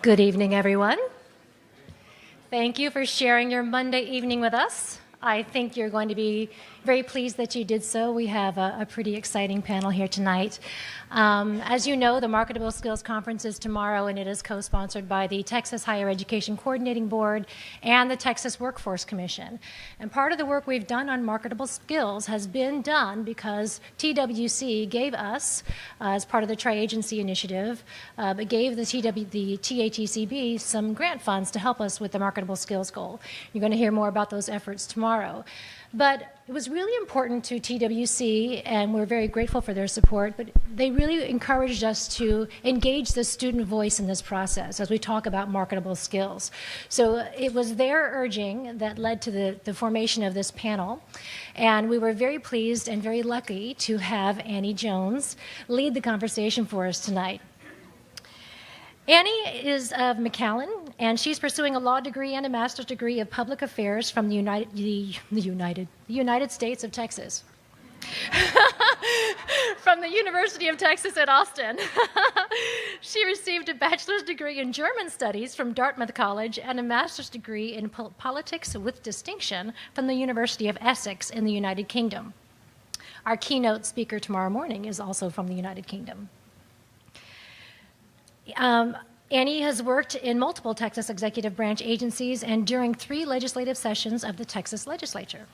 Good evening, everyone. Thank you for sharing your Monday evening with us. I think you're going to be very pleased that you did so. We have a pretty exciting panel here tonight. As you know, the Marketable Skills Conference is tomorrow, and it is co-sponsored by the Texas Higher Education Coordinating Board and the Texas Workforce Commission. And part of the work we've done on marketable skills has been done because TWC gave us, as part of the Tri-Agency Initiative, but gave the TATCB some grant funds to help us with the marketable skills goal. You're going to hear more about those efforts tomorrow. But it was really important to TWC, and we're very grateful for their support, but they really encouraged us to engage the student voice in this process as we talk about marketable skills. So it was their urging that led to the formation of this panel, and we were very pleased and very lucky to have Annie Jones lead the conversation for us tonight. Annie is of McAllen, and she's pursuing a law degree and a master's degree of public affairs from the United States of Texas. From the University of Texas at Austin. She received a bachelor's degree in German studies from Dartmouth College and a master's degree in politics with distinction from the University of Essex in the United Kingdom. Our keynote speaker tomorrow morning is also from the United Kingdom. Annie has worked in multiple Texas executive branch agencies and during 3 legislative sessions of the Texas legislature.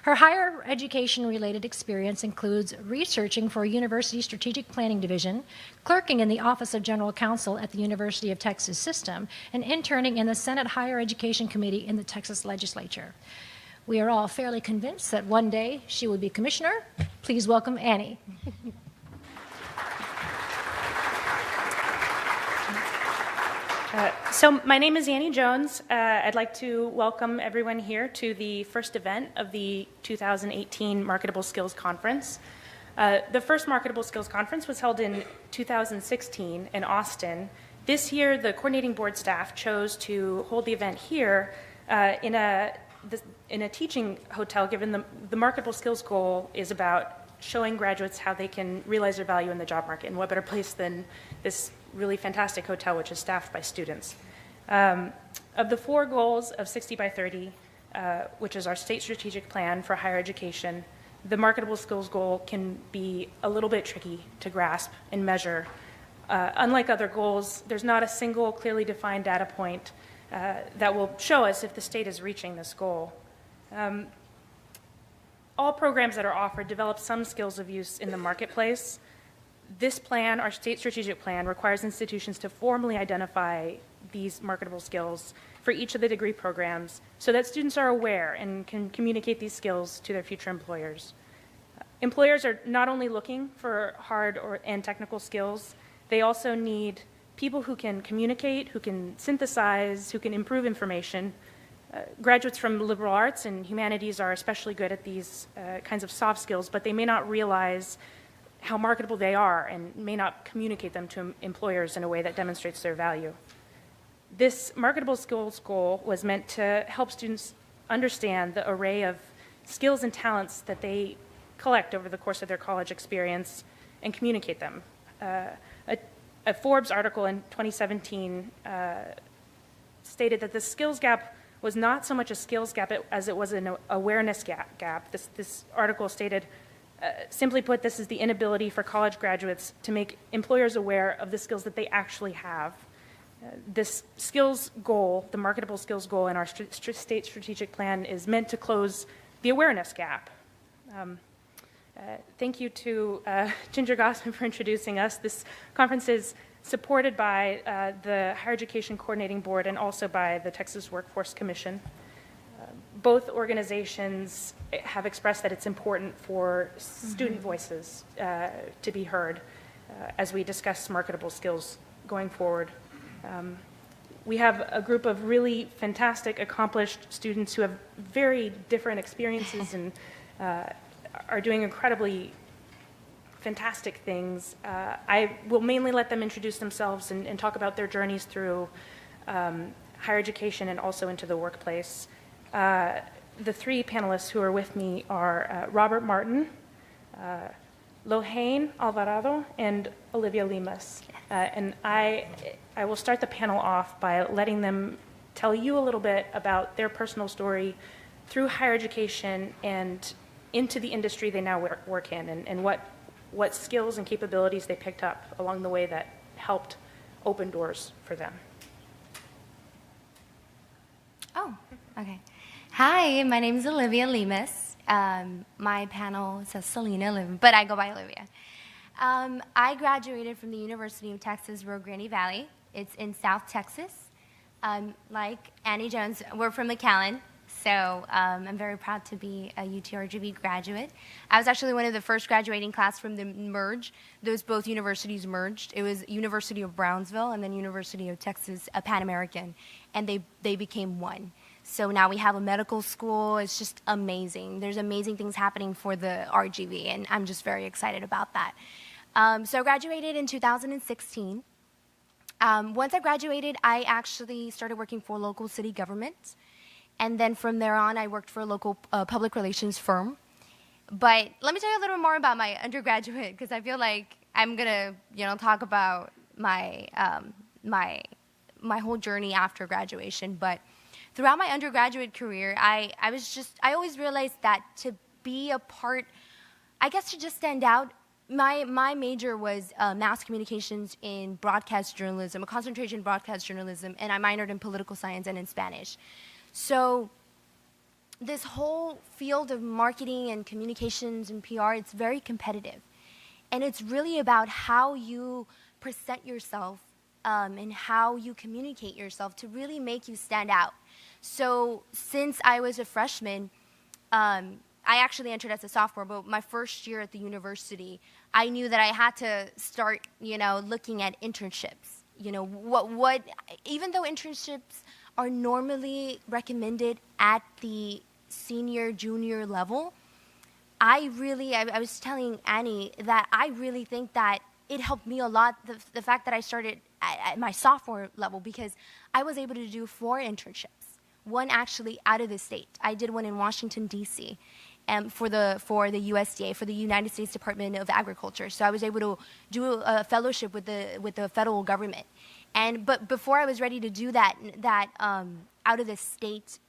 Her higher education-related experience includes researching for a university strategic planning division, clerking in the Office of General Counsel at the University of Texas System, and interning in the Senate Higher Education Committee in the Texas legislature. We are all fairly convinced that one day she will be commissioner. Please welcome Annie. So my name is Annie Jones. I'd like to welcome everyone here to the first event of the 2018 Marketable Skills Conference. The first Marketable Skills Conference was held in 2016 in Austin. This year, the coordinating board staff chose to hold the event here in a teaching hotel, given the Marketable Skills goal is about showing graduates how they can realize their value in the job market. And what better place than this really fantastic hotel, which is staffed by students. Of the 4 goals of 60 by 30, which is our state strategic plan for higher education, the marketable skills goal can be a little bit tricky to grasp and measure. Unlike other goals, there's not a single clearly defined data point that will show us if the state is reaching this goal. All programs that are offered develop some skills of use in the marketplace. This plan, our state strategic plan, requires institutions to formally identify these marketable skills for each of the degree programs so that students are aware and can communicate these skills to their future employers. Employers are not only looking for hard and technical skills, they also need people who can communicate, who can synthesize, who can improve information. Graduates from liberal arts and humanities are especially good at these kinds of soft skills, but they may not realize how marketable they are and may not communicate them to employers in a way that demonstrates their value. This marketable skills goal was meant to help students understand the array of skills and talents that they collect over the course of their college experience and communicate them. A Forbes article in 2017 stated that the skills gap was not so much a skills gap as it was an awareness gap. This article stated, simply put, this is the inability for college graduates to make employers aware of the skills that they actually have. This skills goal, the marketable skills goal in our state strategic plan, is meant to close the awareness gap. Thank you to Ginger Gossman for introducing us. This conference is supported by the Higher Education Coordinating Board and also by the Texas Workforce Commission. Both organizations have expressed that it's important for student voices to be heard as we discuss marketable skills going forward. We have a group of really fantastic, accomplished students who have very different experiences and are doing incredibly fantastic things. I will mainly let them introduce themselves and talk about their journeys through higher education and also into the workplace. The 3 panelists who are with me are Robert Martin, Lohane Alvarado, and Olivia Lemus. And I will start the panel off by letting them tell you a little bit about their personal story through higher education and into the industry they now work in, and what skills and capabilities they picked up along the way that helped open doors for them. Oh, okay. Hi, my name is Olivia Lemus. My panel says Selena, but I go by Olivia. I graduated from the University of Texas, Rio Grande Valley. It's in South Texas. Like Annie Jones, we're from McAllen, so I'm very proud to be a UTRGV graduate. I was actually one of the first graduating class from the merge. Those both universities merged. It was University of Brownsville and then University of Texas, Pan American, and they became one. So now we have a medical school. It's just amazing. There's amazing things happening for the RGV, and I'm just very excited about that. So I graduated in 2016. Once I graduated, I actually started working for local city government. And then from there on, I worked for a local public relations firm. But let me tell you a little more about my undergraduate, because I feel like I'm going to, talk about my whole journey after graduation. But throughout my undergraduate career, I always realized that to be a part, I guess to just stand out, my major was mass communications in broadcast journalism, a concentration in broadcast journalism, and I minored in political science and in Spanish. So this whole field of marketing and communications and PR, it's very competitive. And it's really about how you present yourself and how you communicate yourself to really make you stand out. So since I was a freshman, I actually entered as a sophomore, but my first year at the university, I knew that I had to start, looking at internships. Even though internships are normally recommended at the senior, junior level, I was telling Annie that I really think that it helped me a lot, the fact that I started at my sophomore level, because I was able to do 4 internships. One actually out of the state. I did one in Washington, D.C., for the USDA, for the United States Department of Agriculture. So I was able to do a fellowship with the federal government. But before I was ready to do that out of the state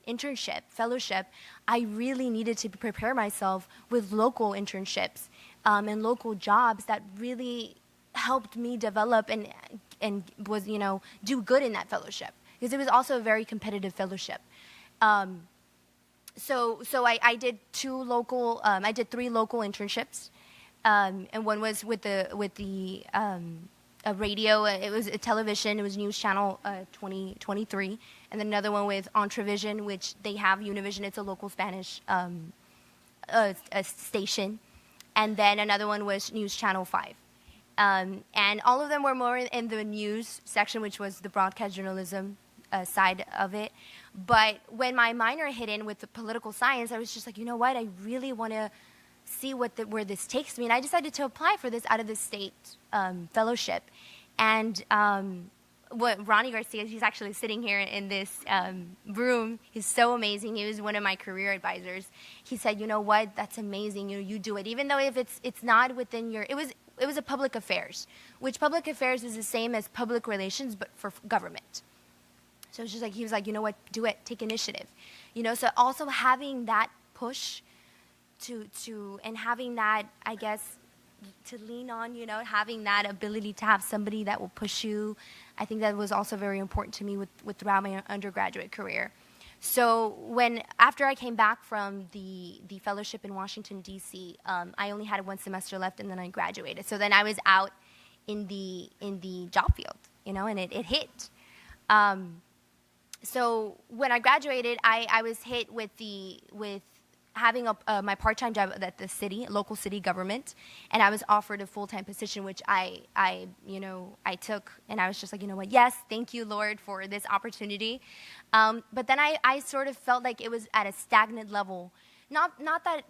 internship, fellowship, I really needed to prepare myself with local internships and local jobs that really helped me develop and was, do good in that fellowship. Because it was also a very competitive fellowship. So I did 3 local internships, and one was with the a radio. It was a television. It was News Channel 2023, and then another one with Entrevision, which they have Univision. It's a local Spanish a station, and then another one was News Channel 5. And all of them were more in the news section, which was the broadcast journalism side of it. But when my minor hit in with the political science, I was just like, you know what? I really want to see where this takes me. And I decided to apply for this out of the state fellowship. And what Ronnie Garcia, he's actually sitting here in this room. He's so amazing. He was one of my career advisors. He said, you know what? That's amazing. You do it. Even though if it's not within your, it was a public affairs, which public affairs is the same as public relations, but for government. So it's just like, he was like, you know what, do it, take initiative. So also having that push and having that, I guess, to lean on, having that ability to have somebody that will push you, I think that was also very important to me with throughout my undergraduate career. So after I came back from the fellowship in Washington, D.C., I only had 1 semester left, and then I graduated. So then I was out in the job field, and it hit. So when I graduated, I was hit with having my part-time job at the local city government, and I was offered a full-time position, which I took, and I was just like, you know what, yes, thank you, Lord, for this opportunity. But then I sort of felt like it was at a stagnant level. Not that,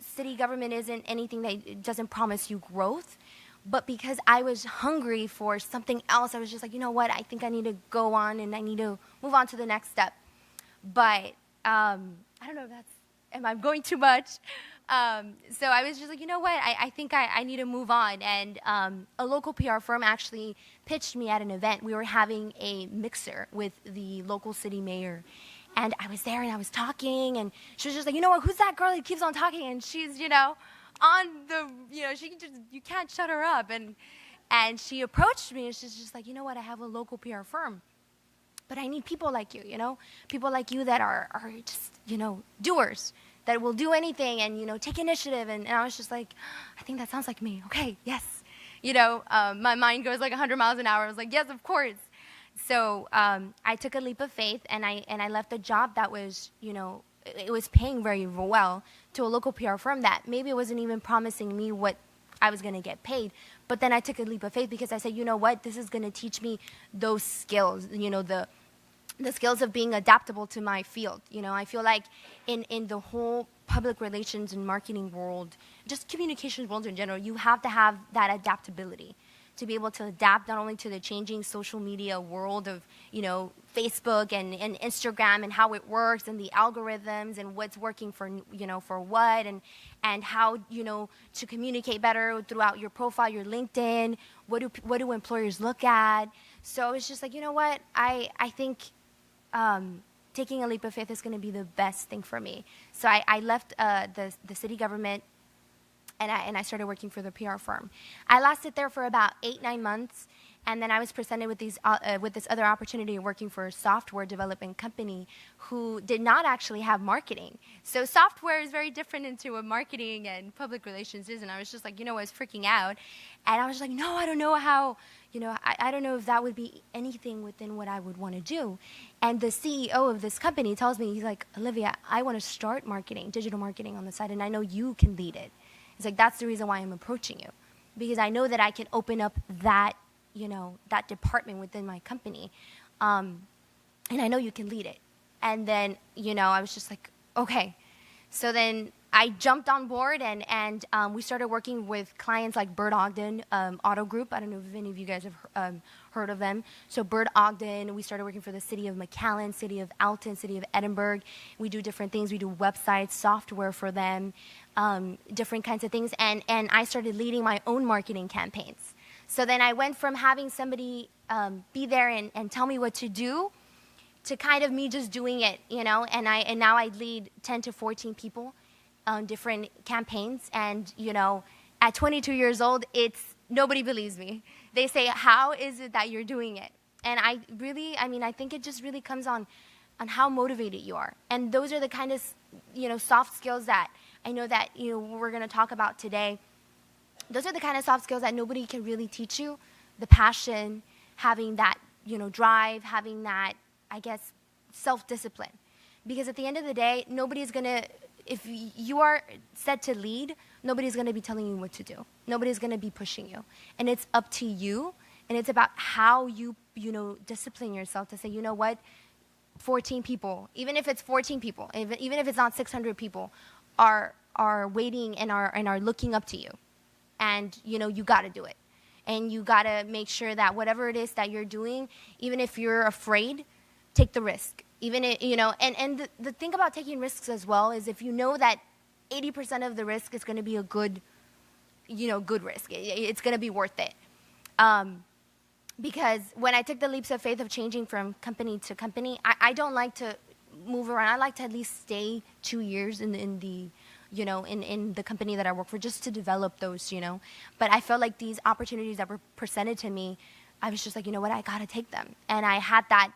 city government isn't anything that doesn't promise you growth, but because I was hungry for something else, I was just like, you know what, I think I need to go on and I need to move on to the next step. But I don't know if am I going too much? So I was just like, you know what? I think I need to move on. And a local PR firm actually pitched me at an event. We were having a mixer with the local city mayor. And I was there and I was talking. And she was just like, you know what? Who's that girl that keeps on talking? And she's, on the, you can't shut her up. And she approached me and she's just like, you know what? I have a local PR firm. But I need people like you, people like you that are just, doers, that will do anything and, take initiative. And I was just like, I think that sounds like me. Okay, yes. My mind goes like 100 miles an hour. I was like, yes, of course. So I took a leap of faith and I left a job that was, it was paying very well to a local PR firm that maybe it wasn't even promising me what I was going to get paid. But then I took a leap of faith because I said, you know what, this is going to teach me those skills, the skills of being adaptable to my field. I feel like in the whole public relations and marketing world, just communications world in general, you have to have that adaptability to be able to adapt not only to the changing social media world of, Facebook and Instagram and how it works and the algorithms and what's working for, for what and how, to communicate better throughout your profile, your LinkedIn, what do employers look at? So it's just like, you know what, I think taking a leap of faith is going to be the best thing for me. So I left the city government and I started working for the PR firm. I lasted there for about 8-9 months, and then I was presented with this other opportunity of working for a software development company who did not actually have marketing. So software is very different into what marketing and public relations is, and I was just like, I was freaking out, and I was just like, no, I don't know how, I don't know if that would be anything within what I would want to do. And the CEO of this company tells me, he's like, Olivia, I want to start marketing, digital marketing on the side, and I know you can lead it. It's like, that's the reason why I'm approaching you, because I know that I can open up that, that department within my company, and I know you can lead it. And then, I was just like, okay. So then I jumped on board, and we started working with clients like Bird Ogden Auto Group. I don't know if any of you guys have heard of them. So Bird Ogden, we started working for the city of McAllen, city of Alton, city of Edinburgh. We do different things. We do websites, software for them, different kinds of things. And I started leading my own marketing campaigns. So then I went from having somebody be there and tell me what to do to kind of me just doing it, and now I lead 10 to 14 people on different campaigns. And, at 22 years old, nobody believes me. They say, how is it that you're doing it? And I think it just really comes on how motivated you are. And those are the kind of, soft skills that I know that, we're going to talk about today. Those are the kind of soft skills that nobody can really teach you. The passion, having that, drive, having that, I guess, self-discipline. Because at the end of the day, nobody's going to, if you are set to lead, nobody's going to be telling you what to do. Nobody's going to be pushing you. And it's up to you, and it's about how you, discipline yourself to say, you know what, 14 people, even if it's 14 people, even if it's not 600 people, are waiting and are looking up to you. And, you got to do it. And you got to make sure that whatever it is that you're doing, even if you're afraid, take the risk. Even it, and the thing about taking risks as well is if you know that 80% of the risk is going to be a good risk. It's going to be worth it. Because when I took the leaps of faith of changing from company to company, I don't like to move around. I like to at least stay 2 years in the company that I work for, just to develop those, But I felt like these opportunities that were presented to me, I was just like, you know what, I got to take them. And I had that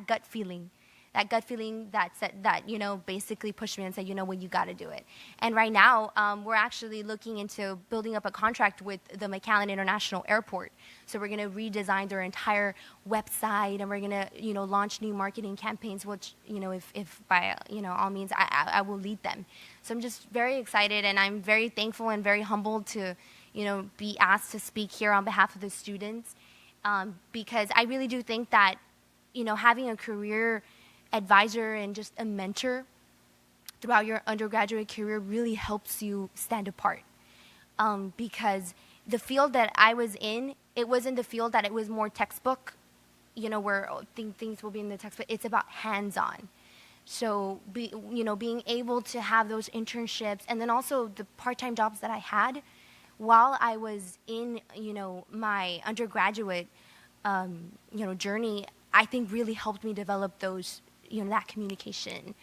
gut feeling that said that, basically pushed me and said, you know what, you got to do it. And right now, we're actually looking into building up a contract with the McAllen International Airport. So we're going to redesign their entire website, and we're going to, launch new marketing campaigns, which, if by, all means, I will lead them. So I'm just very excited, and I'm very thankful and very humbled to, be asked to speak here on behalf of the students, because I really do think that, having a career advisor and just a mentor throughout your undergraduate career really helps you stand apart. Because the field that I was in, it wasn't the field that it was more textbook, where things will be in the textbook. It's about hands-on. So, being able to have those internships, and then also the part-time jobs that I had while I was in, my undergraduate, journey, I think really helped me develop those, that communication,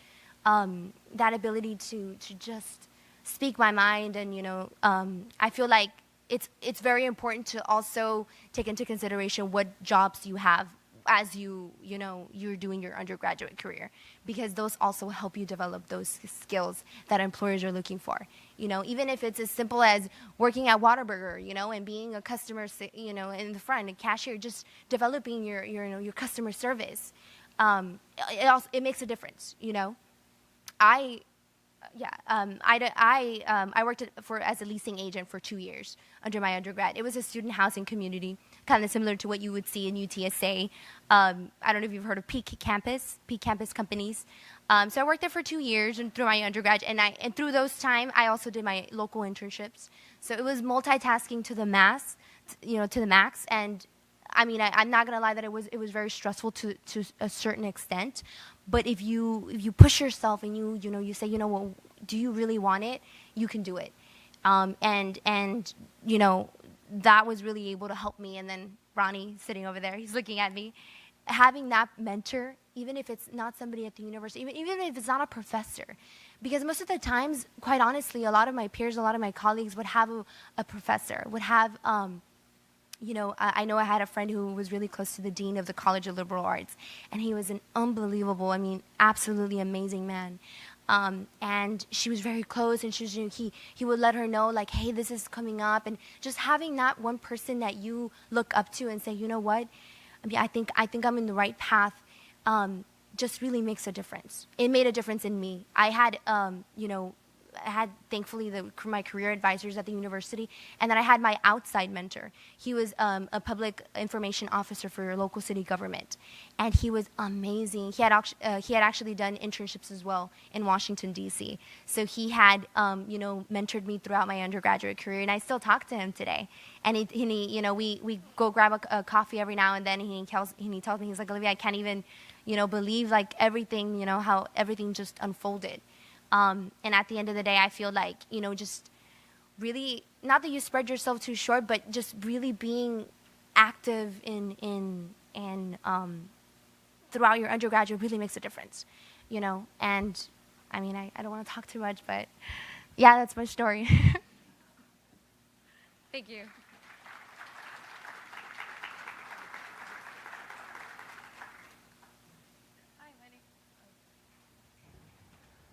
that ability to just speak my mind. And, I feel like it's very important to also take into consideration what jobs you have as you're doing your undergraduate career, because those also help you develop those skills that employers are looking for. Even if it's as simple as working at Whataburger, and being a customer, in the front, a cashier, just developing your customer service. It makes a difference. I worked as a leasing agent for 2 years under my undergrad. It was a student housing community, kind of similar to what you would see in UTSA. I don't know if you've heard of Peak Campus companies. So I worked there for 2 years and through my undergrad, and through those time, I also did my local internships. So it was multitasking to the max, And I mean, I'm not gonna lie that it was very stressful to a certain extent. But if you push yourself and you say, well, do you really want it? You can do it. And that was really able to help me. And then Ronnie sitting over there, he's looking at me, having that mentor, even if it's not somebody at the university, even if it's not a professor, because most of the times, quite honestly, a lot of my peers, a lot of my colleagues would have a professor, would have. I know I had a friend who was really close to the dean of the College of Liberal Arts, and he was an unbelievable, absolutely amazing man. And she was very close, and he would let her know, like, hey, this is coming up, and just having that one person that you look up to and say, you know what, I think I'm in the right path, just really makes a difference. It made a difference in me. I had, thankfully my career advisors at the university, and then I had my outside mentor. He was a public information officer for your local city government, and he was amazing. He had actually done internships as well in Washington D.C. So he had mentored me throughout my undergraduate career, and I still talk to him today. And we go grab a coffee every now and then, and he tells me, he's like, Olivia, I can't even believe like everything, how everything just unfolded. And at the end of the day, I feel like, just really, not that you spread yourself too short, but just really being active in throughout your undergraduate really makes a difference, And I don't want to talk too much, but yeah, that's my story. Thank you.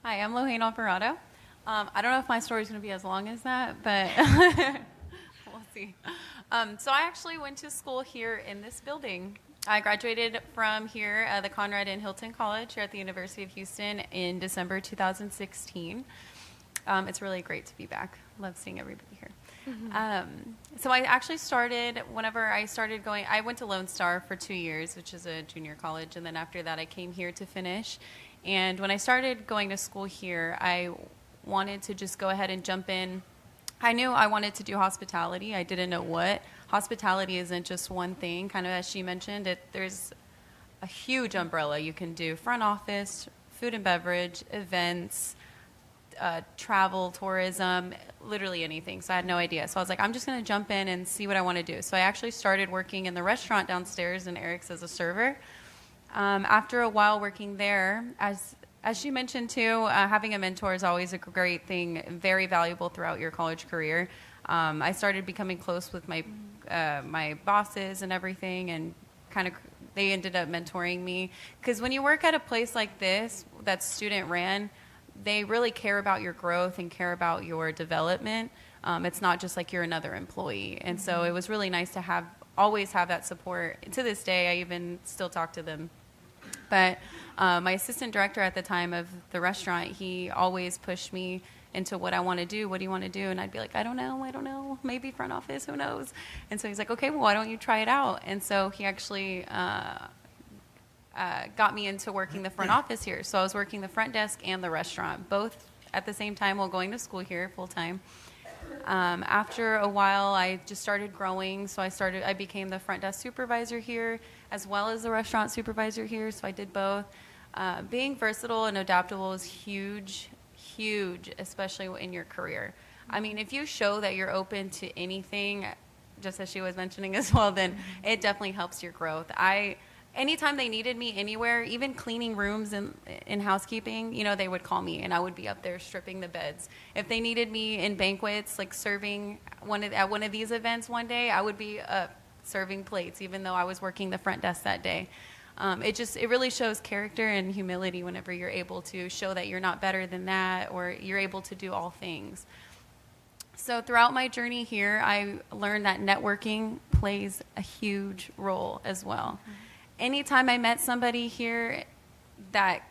Hi, I'm Lohane Alvarado. I don't know if my story is going to be as long as that, but we'll see. So I actually went to school here in this building. I graduated from here at the Conrad and Hilton College here at the University of Houston in December 2016. It's really great to be back. Love seeing everybody here. Mm-hmm. So I actually started, I went to Lone Star for 2 years, which is a junior college, and then after that I came here to finish. And when I started going to school here, I wanted to just go ahead and jump in. I knew I wanted to do hospitality. I didn't know what. Hospitality isn't just one thing. Kind of as she mentioned, there's a huge umbrella. You can do front office, food and beverage, events, travel, tourism, literally anything. So I had no idea. So I was like, I'm just going to jump in and see what I want to do. So I actually started working in the restaurant downstairs in Eric's as a server. After a while working there, as she mentioned too, having a mentor is always a great thing, very valuable throughout your college career. I started becoming close with my bosses and everything, and kind of they ended up mentoring me. Because when you work at a place like this that's student ran, they really care about your growth and care about your development. It's not just like you're another employee. And so it was really nice to always have that support. To this day, I even still talk to them. But my assistant director at the time of the restaurant, he always pushed me into what I want to do. What do you want to do? And I'd be like, I don't know. Maybe front office, who knows? And so he's like, okay, well, why don't you try it out? And so he actually got me into working the front office here. So I was working the front desk and the restaurant, both at the same time while going to school here full time. After a while, I just started growing. So I became the front desk supervisor here as well as the restaurant supervisor here. So I did both. Being versatile and adaptable is huge, huge, especially in your career. I mean, if you show that you're open to anything, just as she was mentioning as well, then it definitely helps your growth. Anytime they needed me anywhere, even cleaning rooms in housekeeping, you know, they would call me and I would be up there stripping the beds. If they needed me in banquets, like serving at one of these events one day, I would be up serving plates, even though I was working the front desk that day. It really shows character and humility whenever you're able to show that you're not better than that, or you're able to do all things. So throughout my journey here, I learned that networking plays a huge role as well. Mm-hmm. Anytime I met somebody here that,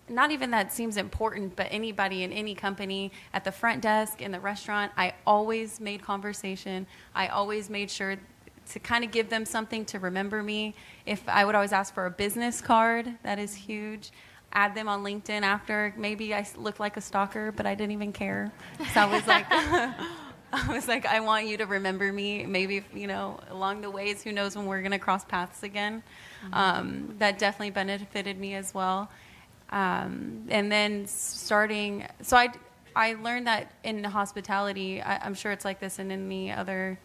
not even that seems important, but anybody in any company, at the front desk, in the restaurant, I always made conversation. I always made sure to kind of give them something to remember me. If I would always ask for a business card, that is huge. Add them on LinkedIn after. Maybe I looked like a stalker, but I didn't even care. So I was like, I want you to remember me. Maybe, you know, along the ways, who knows when we're going to cross paths again. Mm-hmm. That definitely benefited me as well. And then I learned that in hospitality, I'm sure it's like this in any other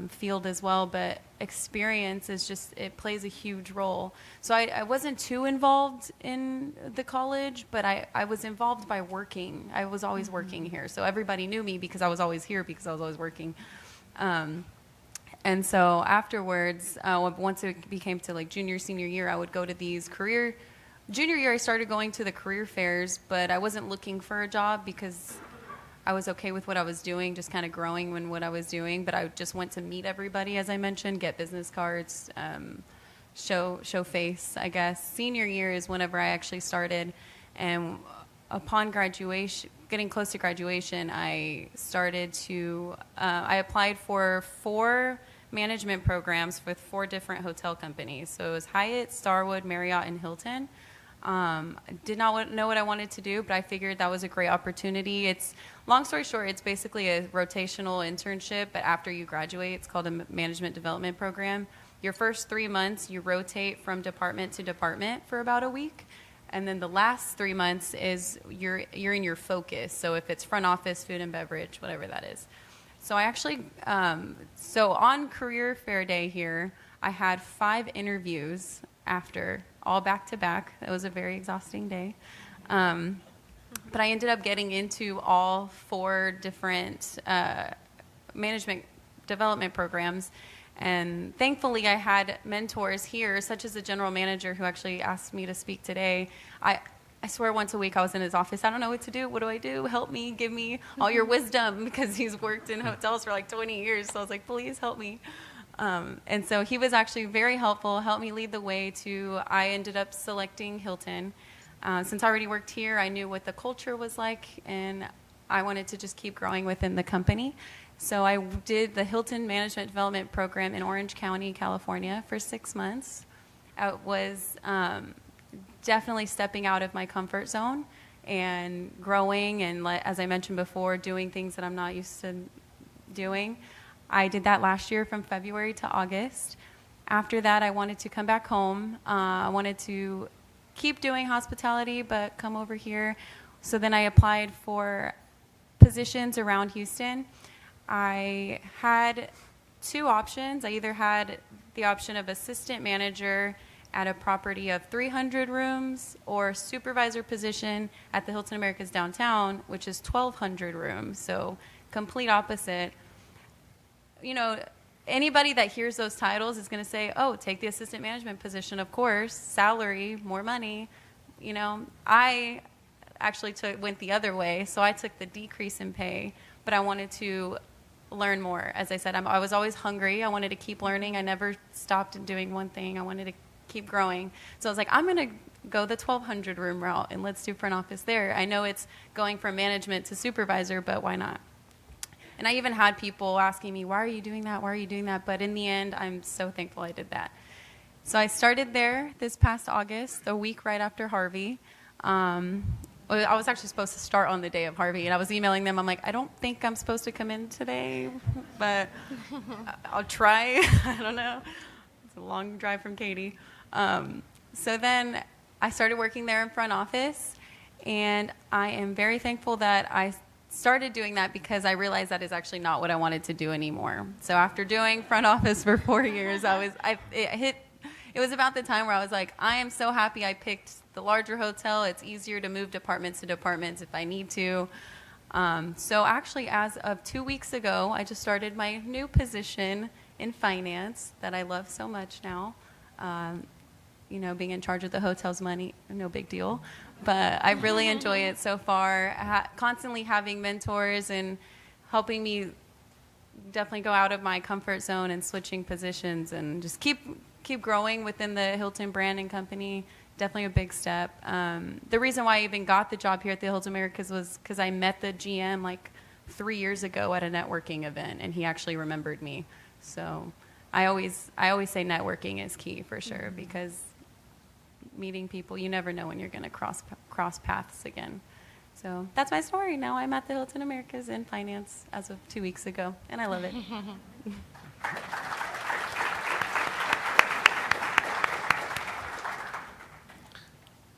field as well, but experience it plays a huge role. So I wasn't too involved in the college, but I was involved by working. I was always working here. So everybody knew me because I was always here, because I was always working. And so afterwards, once it became to like junior, senior year, I would go to these junior year I started going to the career fairs, but I wasn't looking for a job because I was okay with what I was doing, just kind of growing in what I was doing. But I just went to meet everybody, as I mentioned, get business cards, show face, I guess. Senior year is whenever I actually started. And upon graduation, getting close to graduation, I applied for 4 management programs with 4 different hotel companies. So it was Hyatt, Starwood, Marriott, and Hilton. Did not know what I wanted to do, but I figured that was a great opportunity. Long story short, it's basically a rotational internship, but after you graduate, it's called a management development program. Your first 3 months, you rotate from department to department for about a week. And then the last 3 months is you're in your focus. So if it's front office, food and beverage, whatever that is. So I actually, on career fair day here, I had 5 interviews after, all back to back. It was a very exhausting day. But I ended up getting into all 4 different management development programs. And thankfully, I had mentors here, such as the general manager who actually asked me to speak today. I swear once a week I was in his office. I don't know what to do. What do I do? Help me. Give me all your wisdom, because he's worked in hotels for like 20 years. So I was like, please help me. And so he was actually very helpful, helped me lead the way I ended up selecting Hilton. Since I already worked here, I knew what the culture was like, and I wanted to just keep growing within the company. So I did the Hilton Management Development Program in Orange County, California for 6 months. It was definitely stepping out of my comfort zone and growing, and as I mentioned before, doing things that I'm not used to doing. I did that last year from February to August. After that, I wanted to come back home. I wanted to keep doing hospitality, but come over here. So then I applied for positions around Houston. I had 2 options. I either had the option of assistant manager at a property of 300 rooms, or supervisor position at the Hilton Americas downtown, which is 1,200 rooms. So complete opposite. You know, anybody that hears those titles is going to say, oh, take the assistant management position, of course, salary, more money. You know, I actually went the other way, so I took the decrease in pay, but I wanted to learn more. As I said, I was always hungry. I wanted to keep learning. I never stopped doing one thing. I wanted to keep growing. So I was like, I'm going to go the 1,200 room route, and let's do front office there. I know it's going from management to supervisor, but why not? And I even had people asking me, why are you doing that? Why are you doing that? But in the end, I'm so thankful I did that. So I started there this past August, a week right after Harvey. I was actually supposed to start on the day of Harvey, and I was emailing them. I'm like, I don't think I'm supposed to come in today, but I'll try. I don't know. It's a long drive from Katy. So then I started working there in front office, and I am very thankful that I started doing that because I realized that is actually not what I wanted to do anymore. So after doing front office for 4 years, it was about the time where I was like, I am so happy I picked the larger hotel. It's easier to move departments to departments if I need to. So actually, as of 2 weeks ago, I just started my new position in finance that I love so much now. Being in charge of the hotel's money, no big deal. But I really enjoy it so far. Constantly having mentors and helping me definitely go out of my comfort zone and switching positions and just keep growing within the Hilton brand and company. Definitely a big step. The reason why I even got the job here at the Hilton Americas was because I met the GM like 3 years ago at a networking event, and he actually remembered me. So I always say networking is key for sure, because meeting people, you never know when you're going to cross paths again. So that's my story. Now I'm at the Hilton Americas in finance as of 2 weeks ago, and I love it.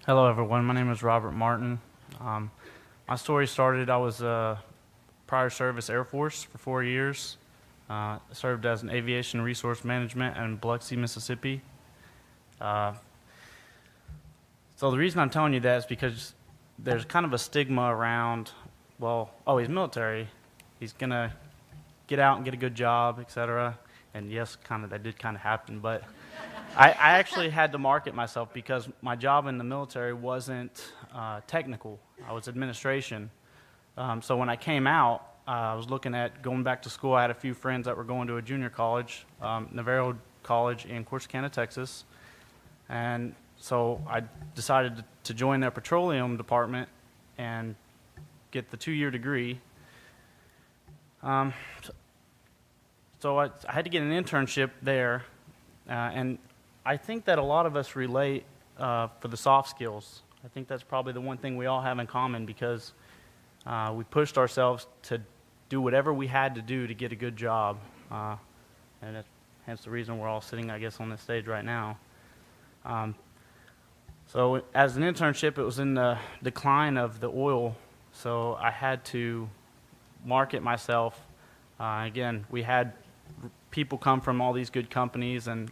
Hello, everyone. My name is Robert Martin. My story started, I was prior service Air Force for 4 years. Served as an aviation resource management in Biloxi, Mississippi. So the reason I'm telling you that is because there's kind of a stigma around, he's military, he's going to get out and get a good job, etc. And yes, that did kind of happen, but I actually had to market myself because my job in the military wasn't technical. I was administration. So when I came out, I was looking at going back to school. I had a few friends that were going to a junior college, Navarro College in Corsicana, Texas. And so I decided to join their petroleum department and get the 2-year degree. So I had to get an internship there. And I think that a lot of us relate for the soft skills. I think that's probably the one thing we all have in common, because we pushed ourselves to do whatever we had to do to get a good job. And that's hence the reason we're all sitting, I guess, on this stage right now. So as an internship, it was in the decline of the oil, so I had to market myself. Again, we had people come from all these good companies, and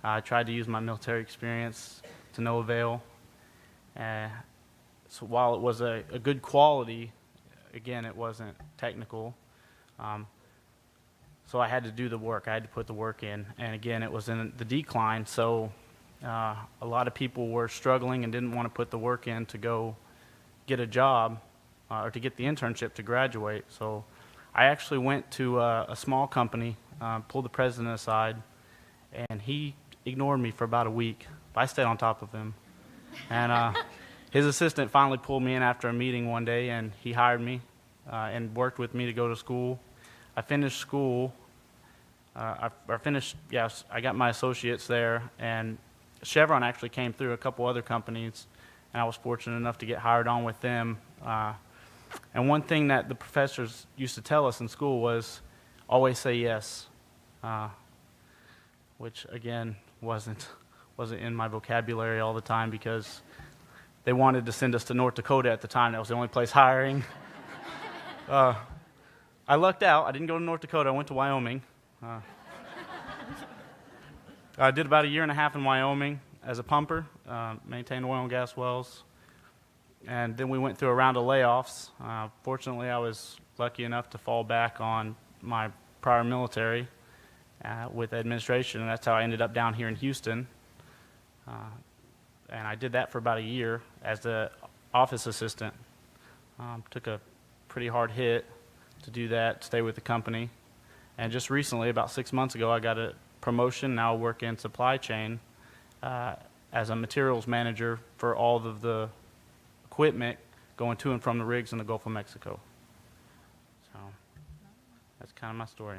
I tried to use my military experience to no avail. So while it was a good quality, again, it wasn't technical. So I had to do the work. I had to put the work in. And again, it was in the decline, so a lot of people were struggling and didn't want to put the work in to go get a job or to get the internship to graduate. So I actually went to a small company, pulled the president aside, and he ignored me for about a week. But I stayed on top of him. And his assistant finally pulled me in after a meeting one day, and he hired me and worked with me to go to school. I finished school. I got my associates there, and Chevron actually came through, a couple other companies, and I was fortunate enough to get hired on with them. And one thing that the professors used to tell us in school was, always say yes, which again wasn't in my vocabulary all the time, because they wanted to send us to North Dakota at the time. That was the only place hiring. I lucked out. I didn't go to North Dakota. I went to Wyoming. I did about 1.5 years in Wyoming as a pumper, maintained oil and gas wells. And then we went through a round of layoffs. Fortunately, I was lucky enough to fall back on my prior military with administration, and that's how I ended up down here in Houston. And I did that for about 1 year as the office assistant. Took a pretty hard hit to do that, stay with the company. And just recently, about 6 months ago, I got a promotion. Now I work in supply chain as a materials manager for all of the equipment going to and from the rigs in the Gulf of Mexico. So that's kind of my story.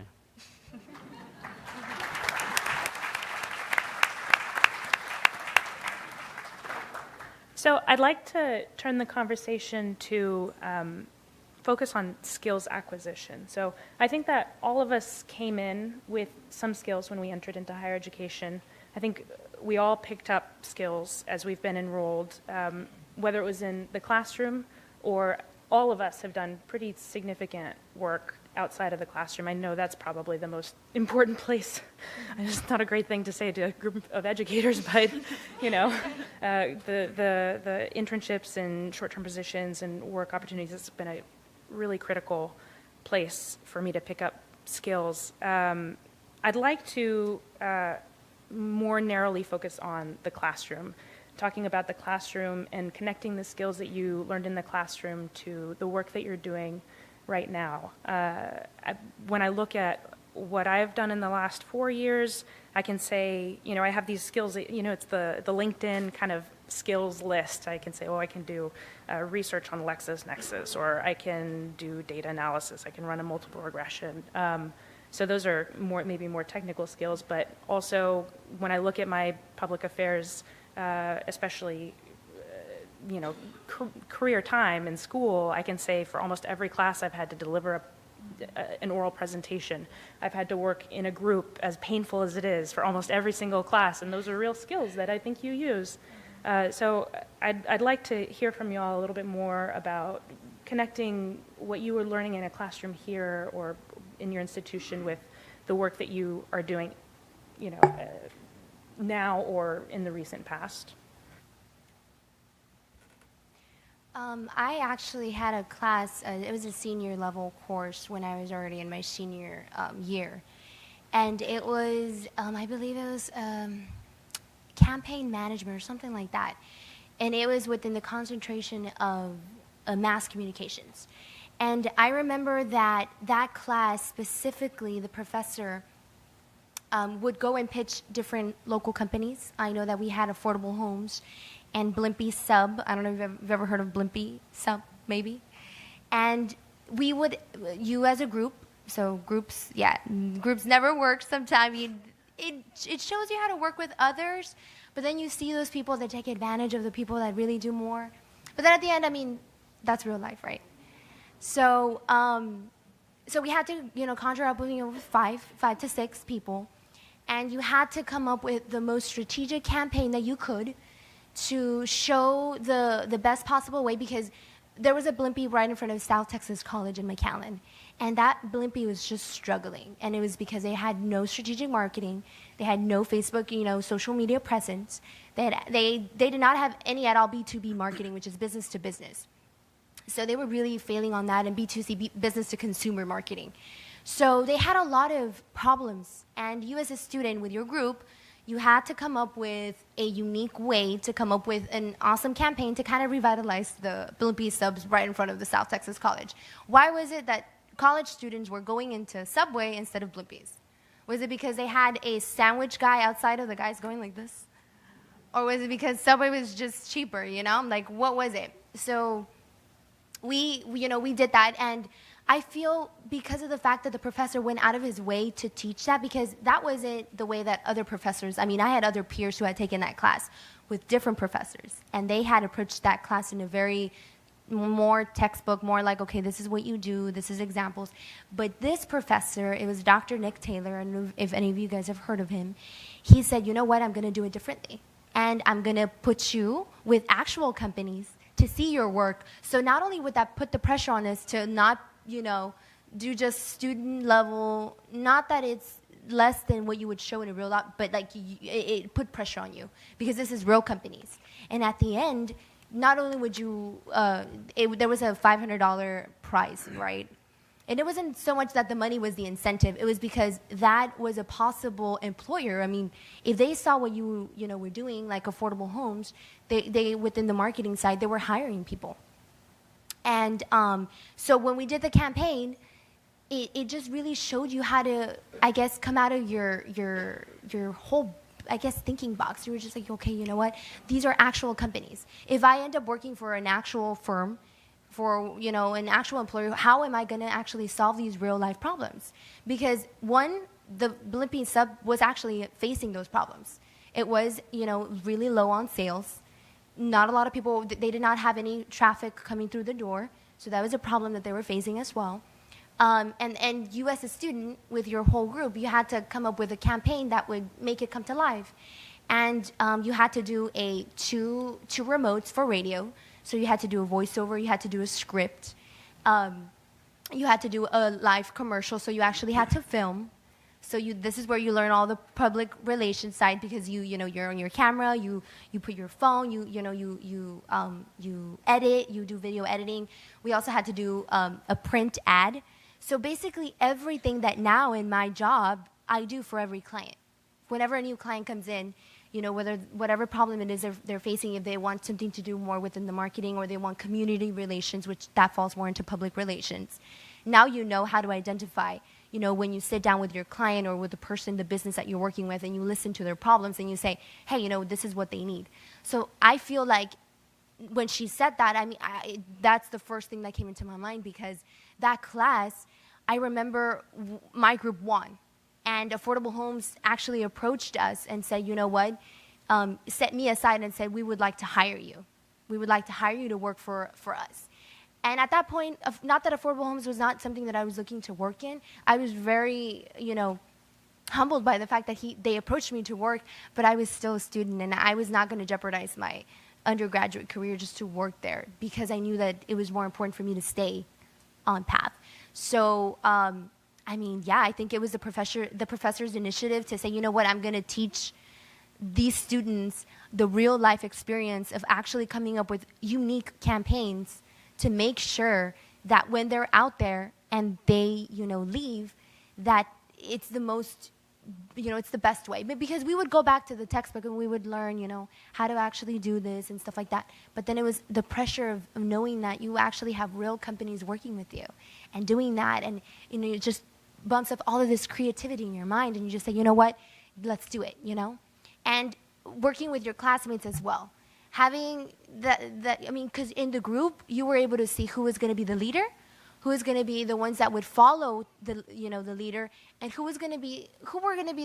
So I'd like to turn the conversation to focus on skills acquisition. So I think that all of us came in with some skills when we entered into higher education. I think we all picked up skills as we've been enrolled, whether it was in the classroom or all of us have done pretty significant work outside of the classroom. I know that's probably the most important place. It's not a great thing to say to a group of educators, but the internships and short-term positions and work opportunities has been a really critical place for me to pick up skills. I'd like to more narrowly focus on the classroom, talking about the classroom and connecting the skills that you learned in the classroom to the work that you're doing right now. When I look at what I've done in the last 4 years, I can say, I have these skills, it's the LinkedIn kind of skills list. I can say, I can do research on LexisNexis, or I can do data analysis, I can run a multiple regression. So those are maybe more technical skills, but also when I look at my public affairs, especially career time in school, I can say for almost every class I've had to deliver an oral presentation. I've had to work in a group, as painful as it is, for almost every single class, and those are real skills that I think you use. So I'd like to hear from you all a little bit more about connecting what you were learning in a classroom here or in your institution with the work that you are doing, now or in the recent past. I actually had a class, it was a senior level course when I was already in my senior year. And it was, I believe it was campaign management or something like that. And it was within the concentration of mass communications. And I remember that class specifically, the professor would go and pitch different local companies. I know that we had Affordable Homes and Blimpie Sub. I don't know if you've ever heard of Blimpie Sub, maybe. And we would, you as a group, so groups never work sometimes. It shows you how to work with others, but then you see those people that take advantage of the people that really do more. But then at the end, that's real life, right? So, so we had to, conjure up with, five to six people, and you had to come up with the most strategic campaign that you could to show the best possible way, because there was a Blimpie right in front of South Texas College in McAllen, and that Blimpie was just struggling, and it was because they had no strategic marketing, they had no Facebook, social media presence, they did not have any at all B2B marketing, which is business to business. So they were really failing on that, and B2C, business to consumer marketing. So they had a lot of problems, and you as a student with your group, you had to come up with a unique way to come up with an awesome campaign to kind of revitalize the Blimpie Subs right in front of the South Texas College. Why was it that college students were going into Subway instead of Blimpies? Was it because they had a sandwich guy outside of the guys going like this? Or was it because Subway was just cheaper, what was it? So we did that, and I feel because of the fact that the professor went out of his way to teach that, because that wasn't the way that other professors, I had other peers who had taken that class with different professors, and they had approached that class in a very more textbook, more like, okay, this is what you do, this is examples. But this professor, it was Dr. Nick Taylor, and if any of you guys have heard of him, he said, you know what, I'm going to do it differently. And I'm going to put you with actual companies to see your work. So not only would that put the pressure on us to not do just student level, not that it's less than what you would show in a real life, but it put pressure on you because this is real companies. And at the end, not only would you, there was a $500 prize, right? And it wasn't so much that the money was the incentive. It was because that was a possible employer. If they saw what you were doing, like Affordable Homes, they within the marketing side, they were hiring people. And so when we did the campaign, it just really showed you how to, I guess, come out of your whole, I guess, thinking box. You were just like, okay, you know what? These are actual companies. If I end up working for an actual firm, for an actual employer, how am I going to actually solve these real life problems? Because one, the Blimpie Sub was actually facing those problems. It was really low on sales. Not a lot of people, they did not have any traffic coming through the door, so that was a problem that they were facing as well. And you as a student with your whole group, you had to come up with a campaign that would make it come to life. And you had to do two remotes for radio. So you had to do a voiceover, you had to do a script, you had to do a live commercial, so you actually had to film. So this is where you learn all the public relations side, because you're on your camera, you put your phone, you edit, you do video editing. We also had to do a print ad. So basically everything that now in my job I do for every client. Whenever a new client comes in, whatever problem it is they're facing, if they want something to do more within the marketing, or they want community relations, which that falls more into public relations. Now you know how to identify, when you sit down with your client or with the person, the business that you're working with, and you listen to their problems and you say, hey, this is what they need. So I feel like when she said that, that's the first thing that came into my mind, because that class, I remember my group won. And Affordable Homes actually approached us and said, you know what, set me aside and said, we would like to hire you. We would like to hire you to work for us. And at that point, not that Affordable Homes was not something that I was looking to work in, I was very, humbled by the fact that they approached me to work, but I was still a student, and I was not going to jeopardize my undergraduate career just to work there, because I knew that it was more important for me to stay on path. So, I think it was the professor's initiative to say, you know what, I'm going to teach these students the real life experience of actually coming up with unique campaigns to make sure that when they're out there and they, leave, that it's the most, it's the best way. But because we would go back to the textbook and we would learn, how to actually do this and stuff like that. But then it was the pressure of knowing that you actually have real companies working with you and doing that. And, it just bumps up all of this creativity in your mind, and you just say, you know what, let's do it, And working with your classmates as well. Having because in the group, you were able to see who was going to be the leader, who is going to be the ones that would follow the leader, and who were going to be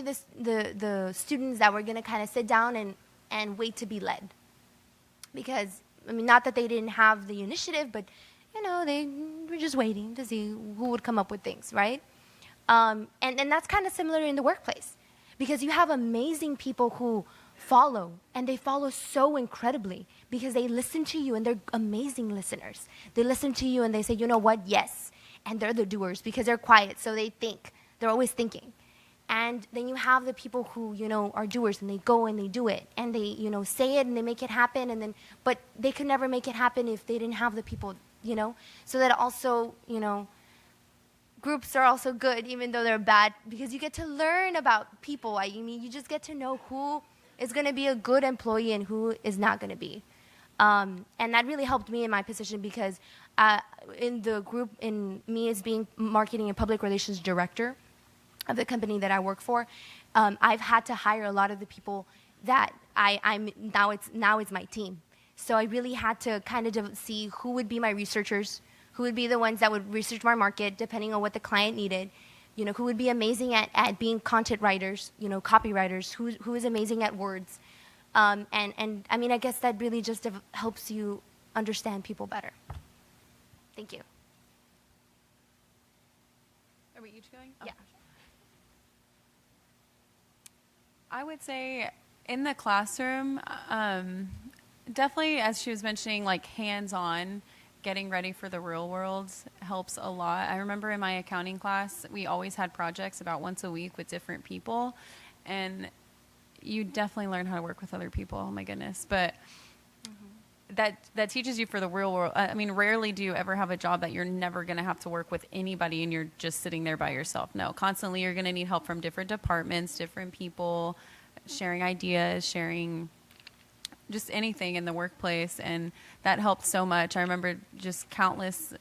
the students that were going to kind of sit down and wait to be led. Because, not that they didn't have the initiative, but, they were just waiting to see who would come up with things, right? And that's kind of similar in the workplace, because you have amazing people who follow, and they follow so incredibly because they listen to you, and they're amazing listeners. They listen to you and they say, you know what, yes. And they're the doers because they're quiet, so they think. They're always thinking. And then you have the people who, are doers, and they go and they do it, and they, say it and they make it happen, but they could never make it happen if they didn't have the people, So that also, groups are also good, even though they're bad, because you get to learn about people. You just get to know who is going to be a good employee and who is not going to be. And that really helped me in my position, because in the group, in me as being marketing and public relations director of the company that I work for, I've had to hire a lot of the people that I'm now it's my team. So I really had to kind of see who would be my researchers, who would be the ones that would research my market depending on what the client needed, who would be amazing at being content writers, copywriters, who is amazing at words. And I guess that really just helps you understand people better. Thank you. Are we each going? Yeah. I would say in the classroom, definitely, as she was mentioning, like hands-on, getting ready for the real world helps a lot. I remember in my accounting class, we always had projects about once a week with different people, and you definitely learn how to work with other people. Oh my goodness. But that teaches you for the real world. Rarely do you ever have a job that you're never going to have to work with anybody and you're just sitting there by yourself. No, constantly you're going to need help from different departments, different people, sharing ideas, sharing just anything in the workplace, and that helped so much. I remember just countless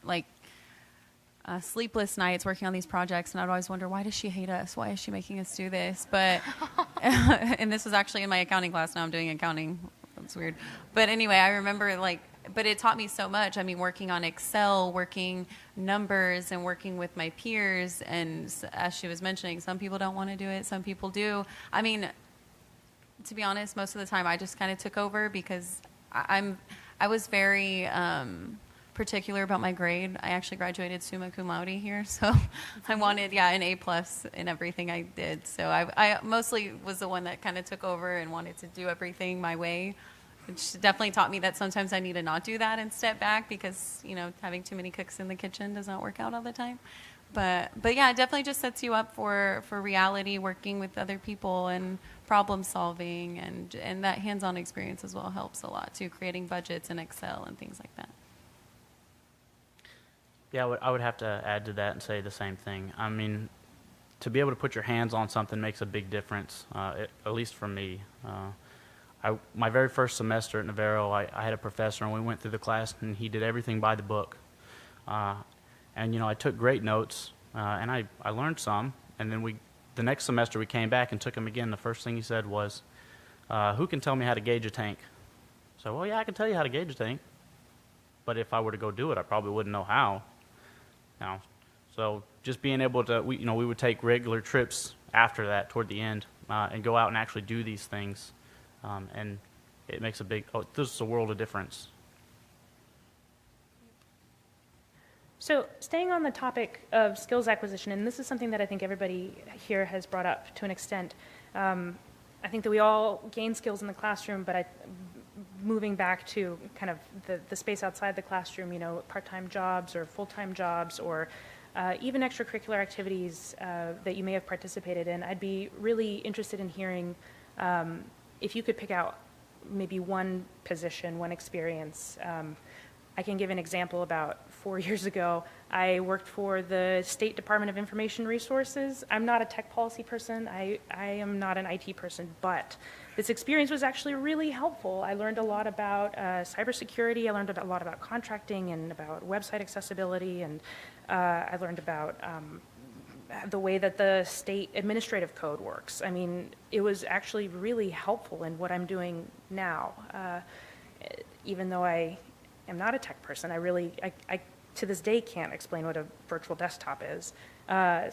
sleepless nights working on these projects, and I'd always wonder, why does she hate us? Why is she making us do this? But and this was actually in my accounting class. Now I'm doing accounting. That's weird. But anyway, I remember but it taught me so much. Working on Excel, working numbers, and working with my peers. And as she was mentioning, some people don't want to do it. Some people do. To be honest, most of the time I just kind of took over, because I was very particular about my grade. I actually graduated summa cum laude here, so I wanted, an A plus in everything I did. So I mostly was the one that kind of took over and wanted to do everything my way, which definitely taught me that sometimes I need to not do that and step back because, having too many cooks in the kitchen does not work out all the time. But yeah, it definitely just sets you up for reality, working with other people and problem solving, and that hands-on experience as well helps a lot too, creating budgets in Excel and things like that. Yeah, I would have to add to that and say the same thing. I mean, to be able to put your hands on something makes a big difference, at least for me. My very first semester at Navarro, I had a professor, and we went through the class, and he did everything by the book. And, I took great notes, and I learned some. And then the next semester we came back and took him again. The first thing he said was, who can tell me how to gauge a tank? So, well, yeah, I can tell you how to gauge a tank. But if I were to go do it, I probably wouldn't know how. So just being able to, we would take regular trips after that toward the end and go out and actually do these things. And it makes this is a world of difference. So staying on the topic of skills acquisition, and this is something that I think everybody here has brought up to an extent. I think that we all gain skills in the classroom, but moving back to kind of the space outside the classroom, part-time jobs or full-time jobs or even extracurricular activities that you may have participated in, I'd be really interested in hearing if you could pick out maybe one position, one experience. I can give an example. About 4 years ago, I worked for the State Department of Information Resources. I'm not a tech policy person. I am not an IT person, but this experience was actually really helpful. I learned a lot about cybersecurity. I learned a lot about contracting and about website accessibility, and I learned about the way that the state administrative code works. I mean, it was actually really helpful in what I'm doing now, even though I am not a tech person. I to this day can't explain what a virtual desktop is. That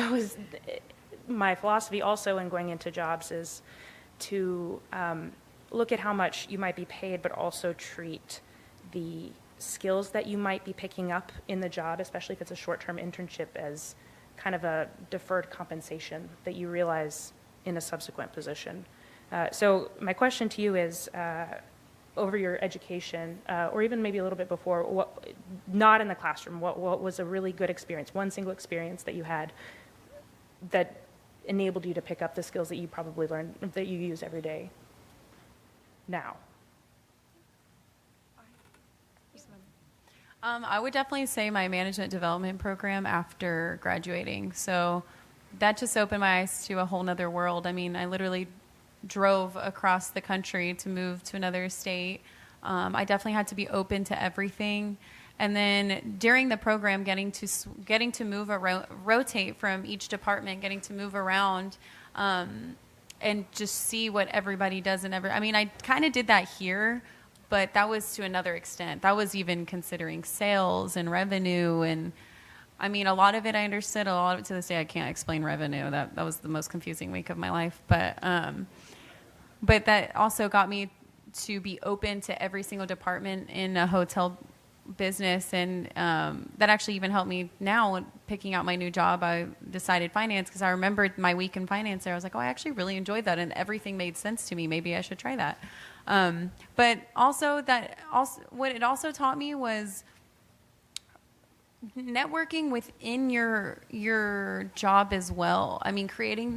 was my philosophy also in going into jobs, is to look at how much you might be paid, but also treat the skills that you might be picking up in the job, especially if it's a short-term internship, as kind of a deferred compensation that you realize in a subsequent position. So my question to you is, over your education, or even maybe a little bit before, not in the classroom, what was a really good experience, one single experience that you had that enabled you to pick up the skills that you probably learned, that you use every day now? I would definitely say my management development program after graduating. So that just opened my eyes to a whole nother world. I mean, I literally drove across the country to move to another state. I definitely had to be open to everything. And then during the program, getting to move around, rotate from each department, getting to move around, and just see what everybody does I mean, I kind of did that here, but that was to another extent. That was even considering sales and revenue, and I mean, a lot of it I understood. A lot of it to this day I can't explain revenue. That was the most confusing week of my life. But that also got me to be open to every single department in a hotel business, and that actually even helped me now picking out my new job. I decided finance because I remembered my week in finance there. I was like, oh, I actually really enjoyed that, and everything made sense to me. Maybe I should try that. But also what it also taught me was networking within your job as well. I mean,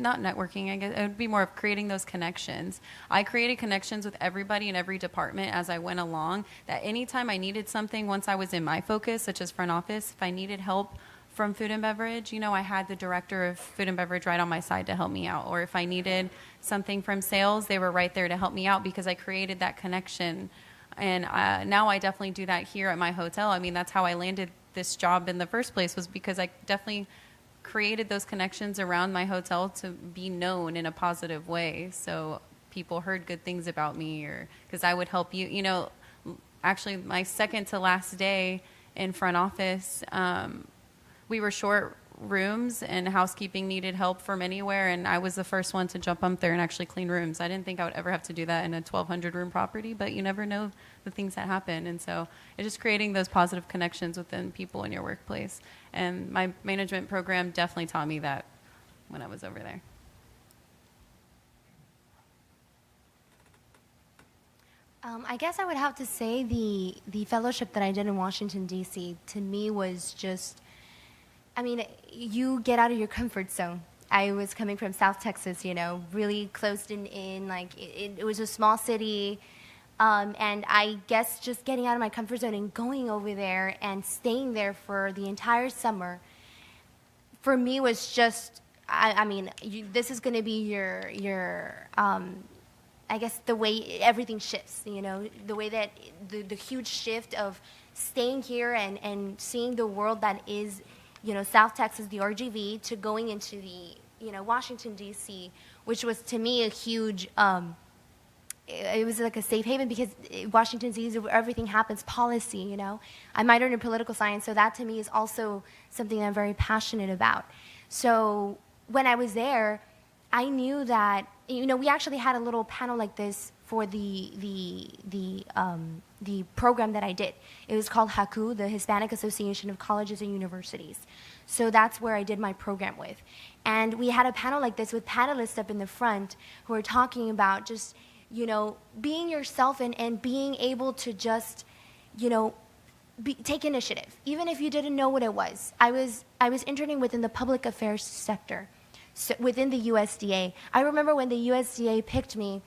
not networking, I guess it would be more of creating those connections. I created connections with everybody in every department as I went along, that anytime I needed something, once I was in my focus, such as front office, if I needed help from food and beverage, I had the director of food and beverage right on my side to help me out. Or if I needed something from sales, they were right there to help me out because I created that connection. And now I definitely do that here at my hotel. I mean, that's how I landed this job in the first place, was because I definitely created those connections around my hotel to be known in a positive way. So people heard good things about me, or because I would help you. Actually, my second to last day in front office, we were short rooms, and housekeeping needed help from anywhere, and I was the first one to jump up there and actually clean rooms. I didn't think I would ever have to do that in a 1,200 room property, but you never know the things that happen. And so it's just creating those positive connections within people in your workplace. And my management program definitely taught me that when I was over there. I guess I would have to say the fellowship that I did in Washington, D.C., to me was just, I mean, you get out of your comfort zone. I was coming from South Texas, you know, really closed in like, it was a small city, and I guess just getting out of my comfort zone and going over there and staying there for the entire summer, for me was just, I mean, this is going to be your I guess the way everything shifts, you know, the way that the huge shift of staying here and seeing the world that is, you know, South Texas, the RGV, to going into the, you know, Washington, D.C., which was to me a huge, it was like a safe haven because Washington, D.C. is where everything happens, policy, you know. I minored in political science, so that to me is also something that I'm very passionate about. So when I was there, I knew that, you know, we actually had a little panel like this for the program that I did. It was called HACU, the Hispanic Association of Colleges and Universities. So that's where I did my program with. And we had a panel like this with panelists up in the front who were talking about just, you know, being yourself and being able to just, you know, take initiative, even if you didn't know what it was. I was interning within the public affairs sector. So within the USDA. I remember when the USDA picked me,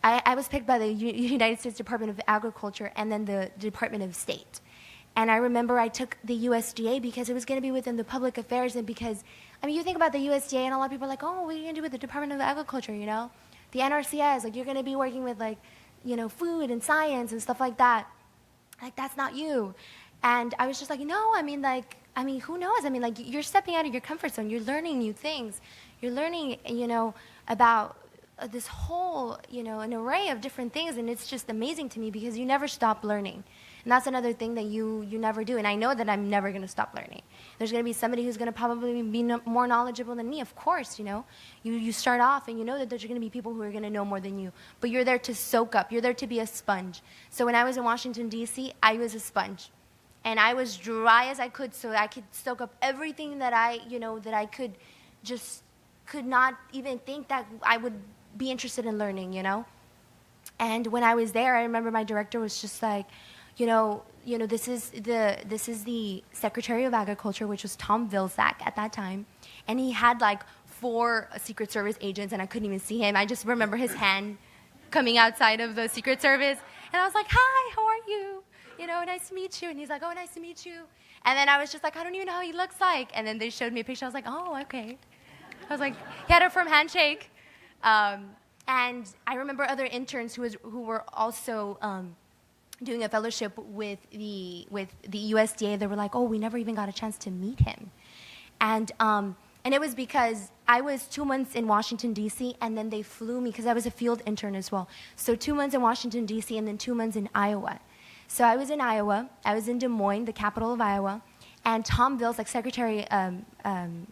I was picked by the United States Department of Agriculture and then the Department of State. And I remember I took the USDA because it was going to be within the public affairs, and because, I mean, you think about the USDA and a lot of people are like, oh, what are you going to do with the Department of Agriculture, you know? The NRCS, like, you're going to be working with, like, you know, food and science and stuff like that. Like, that's not you. And I was just like, no, I mean, who knows? I mean, like, you're stepping out of your comfort zone. You're learning new things. You're learning, you know, about this whole, you know, an array of different things, and it's just amazing to me because you never stop learning. And that's another thing that you never do, and I know that I'm never going to stop learning. There's going to be somebody who's going to probably be more knowledgeable than me, of course, you know. You start off, and you know that there's going to be people who are going to know more than you, but you're there to soak up. You're there to be a sponge. So when I was in Washington, D.C., I was a sponge. And I was dry as I could so I could soak up everything that I could not even think that I would be interested in learning, you know? And when I was there, I remember my director was just like, you know, this is the Secretary of Agriculture, which was Tom Vilsack at that time, and he had like 4 Secret Service agents, and I couldn't even see him. I just remember his hand coming outside of the Secret Service, and I was like, hi, how are you? You know, nice to meet you. And he's like, oh, nice to meet you. And then I was just like, I don't even know how he looks like. And then they showed me a picture. I was like, oh, okay. I was like, he had a firm handshake. And I remember other interns who were also doing a fellowship with the USDA. They were like, oh, we never even got a chance to meet him. And it was because I was 2 months in Washington, D.C., and then they flew me, because I was a field intern as well. So 2 months in Washington, D.C., and then 2 months in Iowa. So I was in Iowa. I was in Des Moines, the capital of Iowa. And Tom Vilsack, Secretary of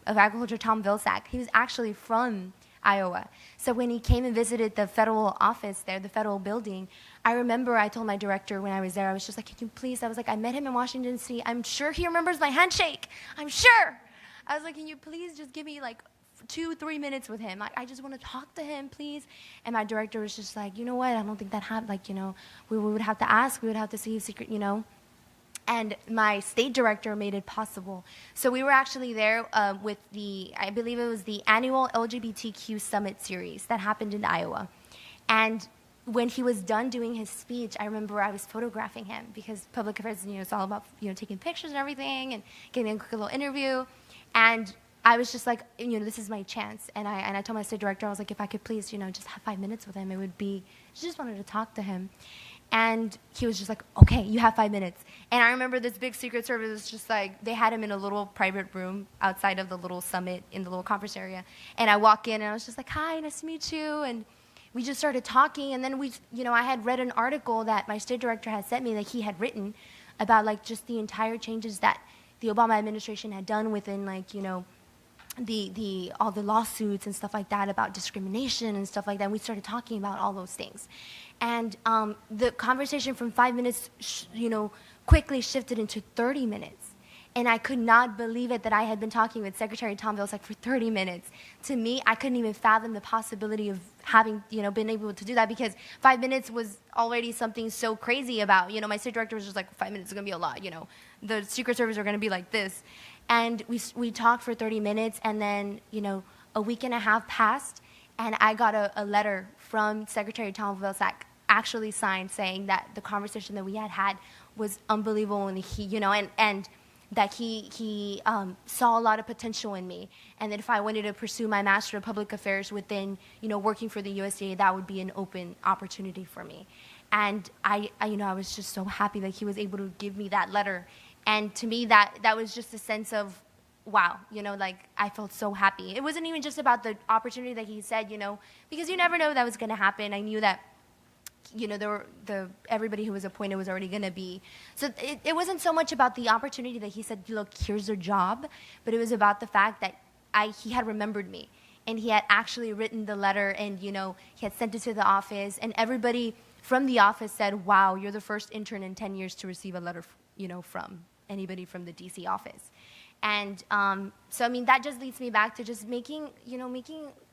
Agriculture Tom Vilsack, he was actually from Iowa. So when he came and visited the federal office there, the federal building, I remember I told my director when I was there, I was just like, can you please, I was like, I met him in Washington, D.C. I'm sure he remembers my handshake. I'm sure. I was like, can you please just give me like 2-3 minutes with him? I just want to talk to him, please. And my director was just like, you know what, I don't think that happened. Like, you know, we would have to ask, we would have to see his secret, you know. And my state director made it possible. So we were actually there with I believe it was the annual LGBTQ Summit series that happened in Iowa. And when he was done doing his speech, I remember I was photographing him, because public affairs, you know, it's all about, you know, taking pictures and everything and getting a quick little interview. And I was just like, you know, this is my chance. And I told my state director, I was like, if I could please, you know, just have 5 minutes with him, it would be, I just wanted to talk to him. And he was just like, okay, you have 5 minutes. And I remember this big Secret Service was just like, they had him in a little private room outside of the little summit in the little conference area. And I walk in and I was just like, hi, nice to meet you. And we just started talking. And then I had read an article that my state director had sent me that he had written about like just the entire changes that the Obama administration had done within, like, the all the lawsuits and stuff like that about discrimination and stuff like that. And we started talking about all those things, and the conversation from 5 minutes, quickly shifted into 30 minutes. And I could not believe it that I had been talking with Secretary Tom Vilsack for 30 minutes. To me, I couldn't even fathom the possibility of having, been able to do that, because 5 minutes was already something so crazy about, my state director was just like, 5 minutes is going to be a lot, the Secret Service are going to be like this. And we talked for 30 minutes, and then, a week and a half passed, and I got a letter from Secretary Tom Vilsack, actually signed, saying that the conversation that we had was unbelievable, and he, and that he saw a lot of potential in me, and that if I wanted to pursue my Master of Public Affairs within, working for the USDA, that would be an open opportunity for me. And I was just so happy that he was able to give me that letter. And to me, that was just a sense of, wow, like, I felt so happy. It wasn't even just about the opportunity that he said, because you never know that was going to happen. I knew that, everybody who was appointed was already going to be. So it wasn't so much about the opportunity that he said, look, here's your job, but it was about the fact that he had remembered me, and he had actually written the letter, and, he had sent it to the office, and everybody from the office said, wow, you're the first intern in 10 years to receive a letter, from anybody from the DC office. And so, that just leads me back to just making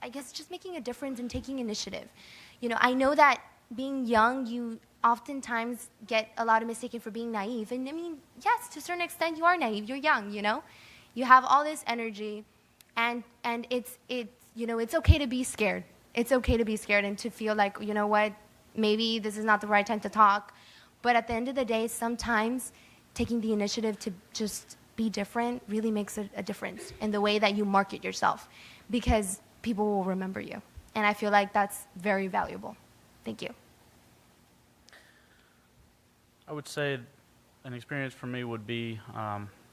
a difference and taking initiative. I know that being young, you oftentimes get a lot of mistaken for being naive. And yes, to a certain extent, you are naive. You're young, You have all this energy, and it's okay to be scared. It's okay to be scared and to feel like, what, maybe this is not the right time to talk. But at the end of the day, sometimes taking the initiative to just be different really makes a difference in the way that you market yourself, because people will remember you. And I feel like that's very valuable. Thank you. I would say an experience for me would be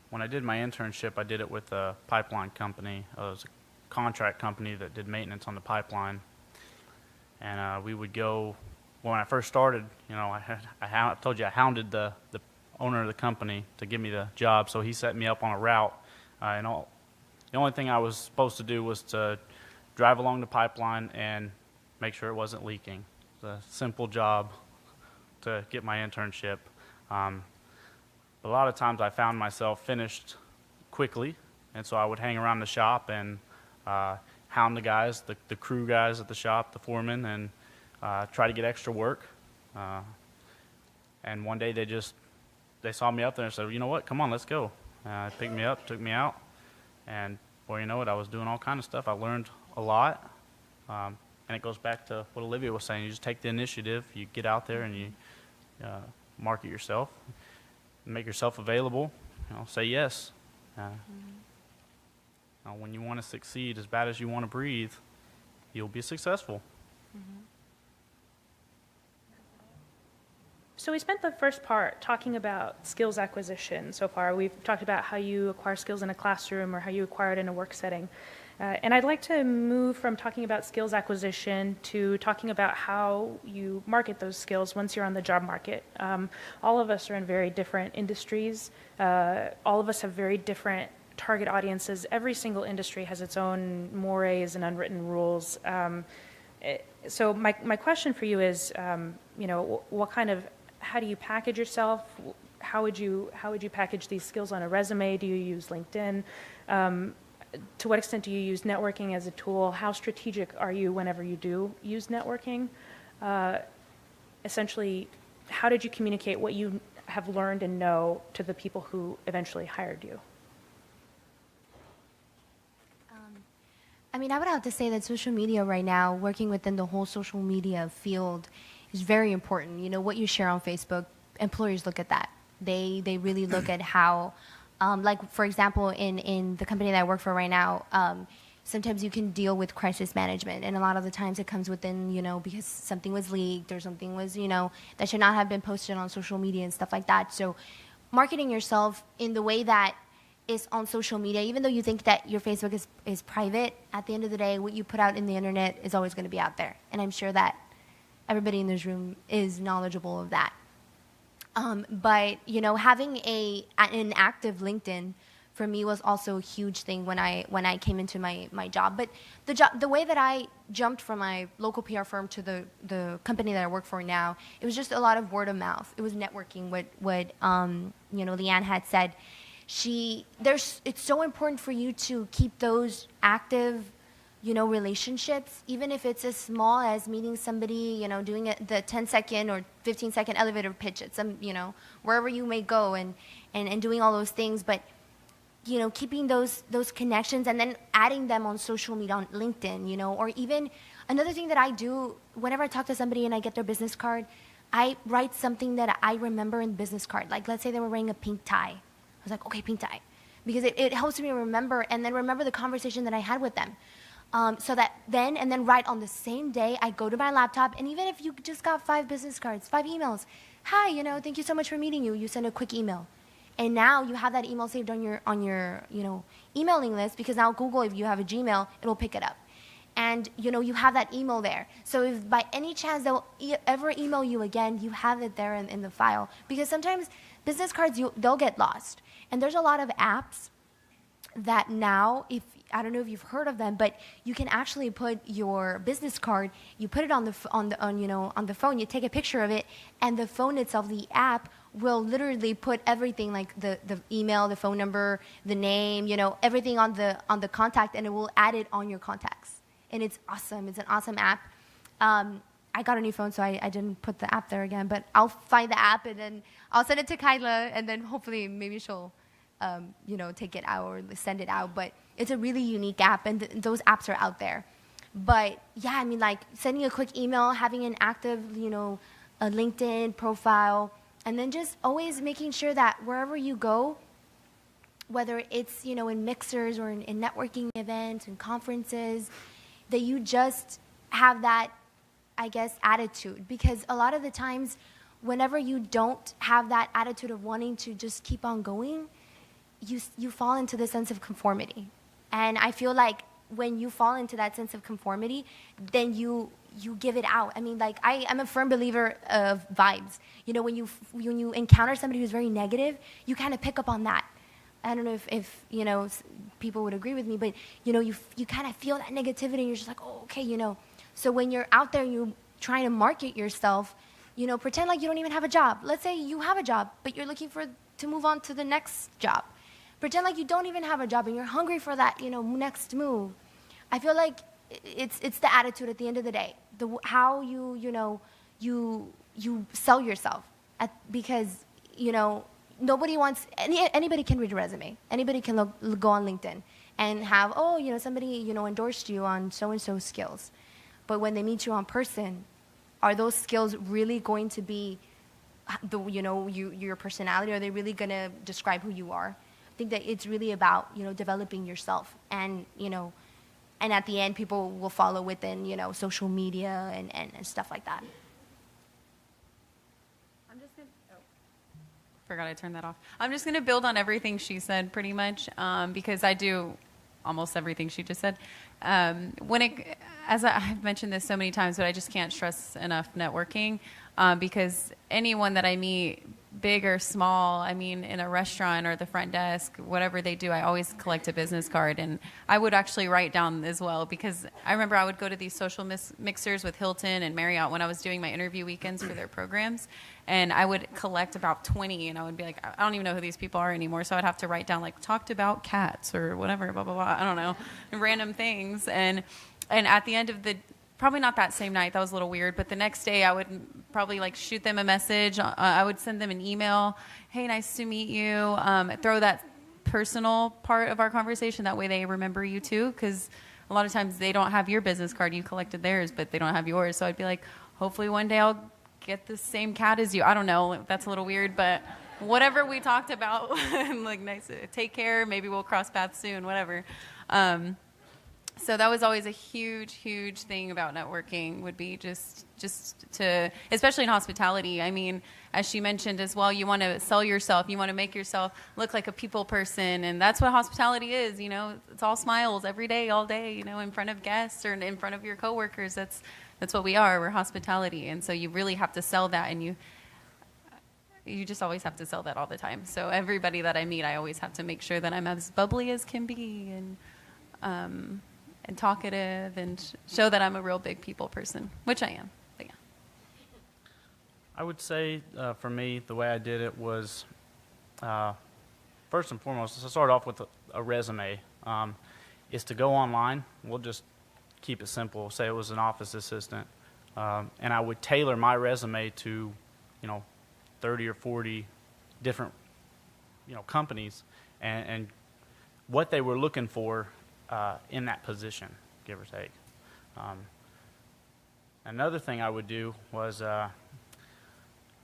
when I did my internship, I did it with a pipeline company. It was a contract company that did maintenance on the pipeline. And we would go, when I first started, I told you I hounded the owner of the company to give me the job, so he set me up on a route. The only thing I was supposed to do was to drive along the pipeline and make sure it wasn't leaking. It's a simple job to get my internship. But a lot of times I found myself finished quickly, and so I would hang around the shop and hound the guys, the crew guys at the shop, the foreman, and try to get extra work. And one day they saw me up there and said, you know what, come on, let's go. Picked me up, took me out, and before you know it, I was doing all kind of stuff. I learned a lot. And it goes back to what Olivia was saying. You just take the initiative. You get out there and you market yourself, make yourself available. Say yes. When you want to succeed as bad as you want to breathe, you'll be successful. So we spent the first part talking about skills acquisition so far. We've talked about how you acquire skills in a classroom or how you acquire it in a work setting. And I'd like to move from talking about skills acquisition to talking about how you market those skills once you're on the job market. All of us are in very different industries. All of us have very different target audiences. Every single industry has its own mores and unwritten rules. So my question for you is, how do you package yourself? How would you package these skills on a resume? Do you use LinkedIn? To what extent do you use networking as a tool? How strategic are you whenever you do use networking? Essentially, how did you communicate what you have learned and know to the people who eventually hired you? I would have to say that social media right now, working within the whole social media field, is very important. What you share on Facebook, employers look at that. They really look at how, like, for example, in the company that I work for right now, sometimes you can deal with crisis management, and a lot of the times it comes within, because something was leaked or something was, that should not have been posted on social media and stuff like that. So marketing yourself in the way that is on social media, even though you think that your Facebook is private, at the end of the day, what you put out in the internet is always going to be out there. And I'm sure that everybody in this room is knowledgeable of that. But having an active LinkedIn for me was also a huge thing when I came into my job. But the way that I jumped from my local PR firm to the company that I work for now, it was just a lot of word of mouth. It was networking. What Leanne had said. It's so important for you to keep those active, relationships, even if it's as small as meeting somebody, doing the 10-second or 15-second elevator pitch at some, wherever you may go, and doing all those things. But keeping those connections and then adding them on social media, on LinkedIn, or even another thing that I do whenever I talk to somebody and I get their business card, I write something that I remember in the business card. Like, let's say they were wearing a pink tie. I was like, okay, pink tie. Because it helps me remember, and then remember the conversation that I had with them. So that then right on the same day, I go to my laptop, and even if you just got 5 business cards, 5 emails, hi, thank you so much for meeting you. You send a quick email. And now you have that email saved on your emailing list, because now Google, if you have a Gmail, it'll pick it up. And you have that email there. So if by any chance they'll ever email you again, you have it there in the file. Because sometimes business cards, they'll get lost. And there's a lot of apps that now, I don't know if you've heard of them, but you can actually put your business card, you put it on the phone, you take a picture of it, and the phone itself, the app, will literally put everything, like the email, the phone number, the name, everything on the contact, and it will add it on your contacts. And it's awesome. It's an awesome app. I got a new phone, so I didn't put the app there again, but I'll find the app, and then I'll send it to Kyla, and then hopefully maybe she'll take it out or send it out. But it's a really unique app, and those apps are out there. But yeah, like sending a quick email, having an active, a LinkedIn profile, and then just always making sure that wherever you go, whether it's, in mixers or in networking events and conferences, that you just have that, I guess, attitude. Because a lot of the times, whenever you don't have that attitude of wanting to just keep on going, you fall into the sense of conformity. And I feel like when you fall into that sense of conformity, then you give it out. I'm a firm believer of vibes. When you encounter somebody who's very negative, you kind of pick up on that. I don't know if people would agree with me, but you kind of feel that negativity, and you're just like, oh, okay, So when you're out there and you're trying to market yourself, pretend like you don't even have a job. Let's say you have a job, but you're looking to move on to the next job. Pretend like you don't even have a job and you're hungry for that, next move. I feel like it's the attitude at the end of the day, how you sell yourself, because nobody wants anybody can read a resume, anybody can go on LinkedIn and have somebody endorsed you on so and so skills, but when they meet you on person, are those skills really going to be your personality? Are they really going to describe who you are? I think that it's really about developing yourself, and and at the end, people will follow within social media and stuff like that. Forgot I turned that off. I'm just going to build on everything she said pretty much, because I do almost everything she just said. As I've mentioned this so many times, but I just can't stress enough networking, because anyone that I meet, big or small, in a restaurant or the front desk, whatever they do, I always collect a business card. And I would actually write down as well, because I remember I would go to these social mixers with Hilton and Marriott when I was doing my interview weekends for their programs. And I would collect about 20, and I would be like, I don't even know who these people are anymore. So I'd have to write down, like, talked about cats or whatever, blah, blah, blah. I don't know, random things. And at the end of probably not that same night, that was a little weird, but the next day I would probably shoot them a message. I would send them an email. Hey, nice to meet you. Throw that personal part of our conversation. That way they remember you too, because a lot of times they don't have your business card. You collected theirs, but they don't have yours. So I'd be like, hopefully one day I'll get the same cat as you. I don't know. That's a little weird, but whatever we talked about, nice, take care. Maybe we'll cross paths soon, whatever. So that was always a huge, huge thing about networking, would be just to, especially in hospitality. As she mentioned as well, you want to sell yourself. You want to make yourself look like a people person. And that's what hospitality is. It's all smiles every day, all day, in front of guests or in front of your coworkers. That's what we are. We're hospitality. And so you really have to sell that. And you just always have to sell that all the time. So everybody that I meet, I always have to make sure that I'm as bubbly as can be and talkative and show that I'm a real big people person, which I am. But yeah. I would say for me, the way I did it was first and foremost, to start off with a resume, is to go online. We'll just keep it simple. Say it was an office assistant, and I would tailor my resume to, 30 or 40 different, companies, and what they were looking for in that position, give or take. Another thing I would do was I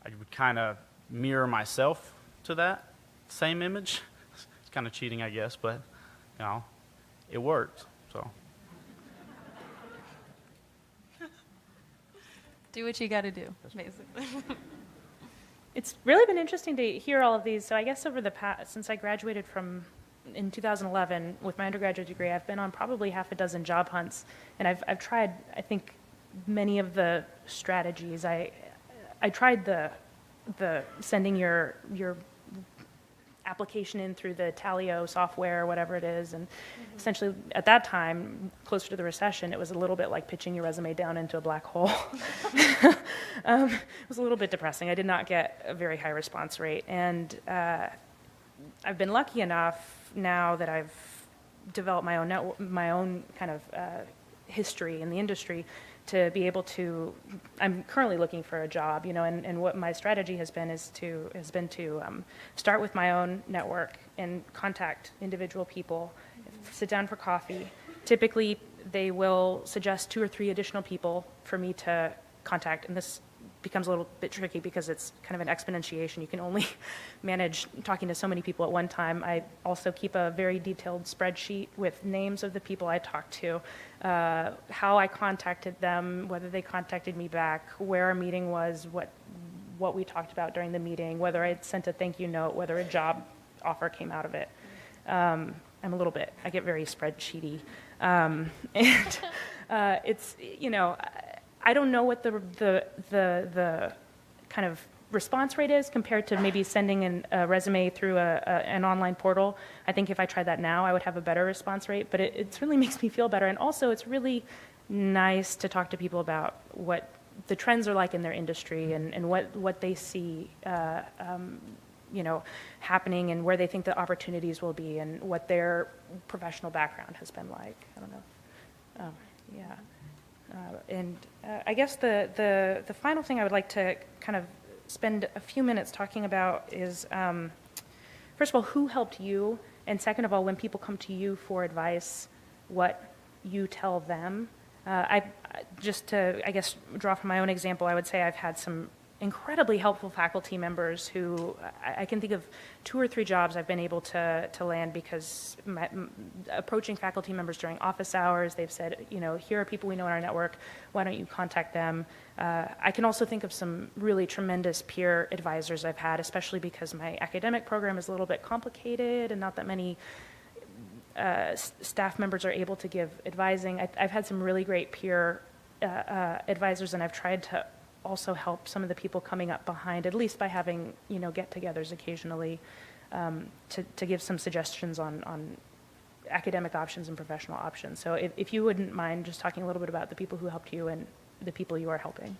would kind of mirror myself to that same image. It's kind of cheating, I guess, but it worked. So Do what you got to do, basically. It's really been interesting to hear all of these. So I guess over the past, since I graduated in 2011 with my undergraduate degree, I've been on probably half a dozen job hunts, and I've tried, I think, many of the strategies. I tried the sending your application in through the Talio software or whatever it is, and essentially at that time, closer to the recession, it was a little bit like pitching your resume down into a black hole. It was a little bit depressing. I did not get a very high response rate, and I've been lucky enough now that I've developed my own kind of history in the industry to be able to. I'm currently looking for a job, and what my strategy has been to start with my own network and contact individual people, sit down for coffee. Typically, they will suggest 2 or 3 additional people for me to contact, and this becomes a little bit tricky because it's kind of an exponentiation. You can only manage talking to so many people at one time. I also keep a very detailed spreadsheet with names of the people I talked to, how I contacted them, whether they contacted me back, where our meeting was, what we talked about during the meeting, whether I sent a thank you note, whether a job offer came out of it. I get very spreadsheety. And it's, I don't know what the kind of response rate is compared to maybe sending a resume through an online portal. I think if I tried that now, I would have a better response rate, but it certainly makes me feel better. And also, it's really nice to talk to people about what the trends are like in their industry and what they see happening and where they think the opportunities will be and what their professional background has been like. I don't know. I guess the final thing I would like to kind of spend a few minutes talking about is, first of all, who helped you? And second of all, when people come to you for advice, what you tell them. Just to, I guess, draw from my own example, I would say I've had some incredibly helpful faculty members who I can think of 2 or 3 jobs I've been able to land because approaching faculty members during office hours, they've said, here are people we know in our network, why don't you contact them? I can also think of some really tremendous peer advisors I've had, especially because my academic program is a little bit complicated and not that many staff members are able to give advising. I've had some really great peer advisors, and I've tried to also help some of the people coming up behind, at least by having get-togethers occasionally, to give some suggestions on academic options and professional options. So if you wouldn't mind just talking a little bit about the people who helped you and the people you are helping.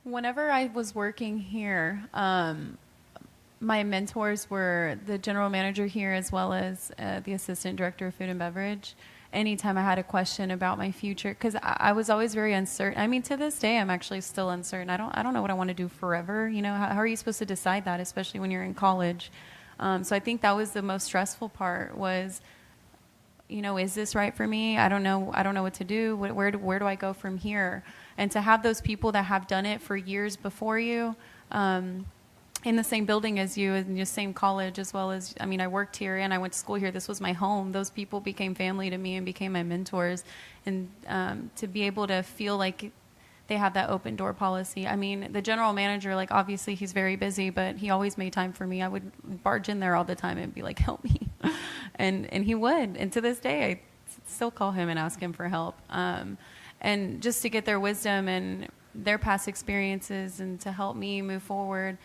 Whenever I was working here, my mentors were the general manager here as well as the assistant director of food and beverage. Anytime I had a question about my future, because I was always very uncertain. I mean, to this day, I'm actually still uncertain. I don't know what I want to do forever. How are you supposed to decide that, especially when you're in college? So I think that was the most stressful part was, is this right for me? I don't know what to do. Where do I go from here? And to have those people that have done it for years before you, in the same building as you, in the same college, as well as, I worked here and I went to school here. This was my home. Those people became family to me and became my mentors. And to be able to feel like they have that open door policy. The general manager, obviously he's very busy, but he always made time for me. I would barge in there all the time and be like, help me. and he would. And to this day, I still call him and ask him for help. And just to get their wisdom and their past experiences and to help me move forward.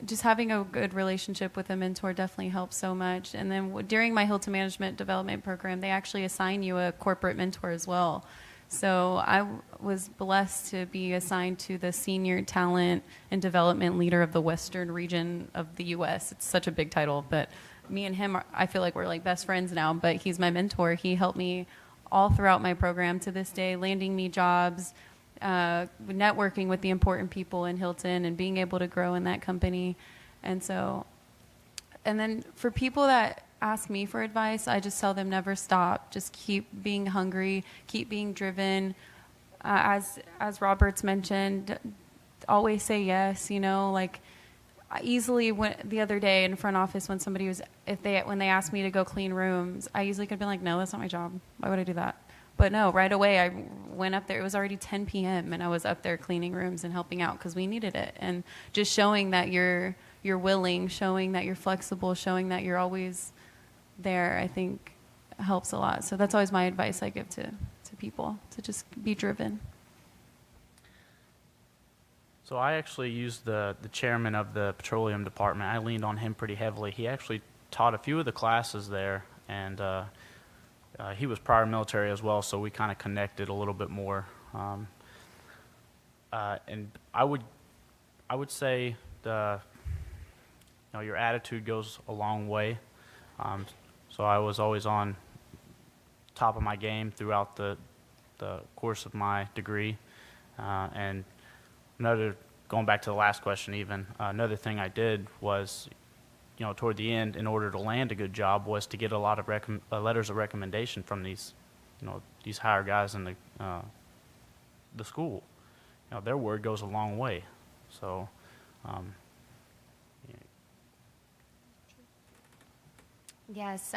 Just having a good relationship with a mentor definitely helps so much. And then during my Hilton Management Development Program, they actually assign you a corporate mentor as well. So I was blessed to be assigned to the Senior Talent and Development Leader of the Western region of the U.S. It's such a big title, but me and him, I feel like we're like best friends now, but he's my mentor. He helped me all throughout my program to this day, landing me jobs, networking with the important people in Hilton and being able to grow in that company. And then for people that ask me for advice, I just tell them never stop. Just keep being hungry, keep being driven. As Robert's mentioned, always say yes, like I easily went the other day in front office when somebody was, when they asked me to go clean rooms, I easily could have been like, no, that's not my job. Why would I do that? But no, right away I went up there. It was already 10 p.m. and I was up there cleaning rooms and helping out because we needed it. And just showing that you're willing, showing that you're flexible, showing that you're always there, I think helps a lot. So that's always my advice I give to people, to just be driven. So I actually used the chairman of the petroleum department. I leaned on him pretty heavily. He actually taught a few of the classes there, and he was prior military as well, so we kind of connected a little bit more. And I would say your attitude goes a long way. So I was always on top of my game throughout the course of my degree. And going back to the last question even, another thing I did was, toward the end, in order to land a good job, was to get a lot of letters of recommendation from these higher guys in the school. Their word goes a long way. So, Yes,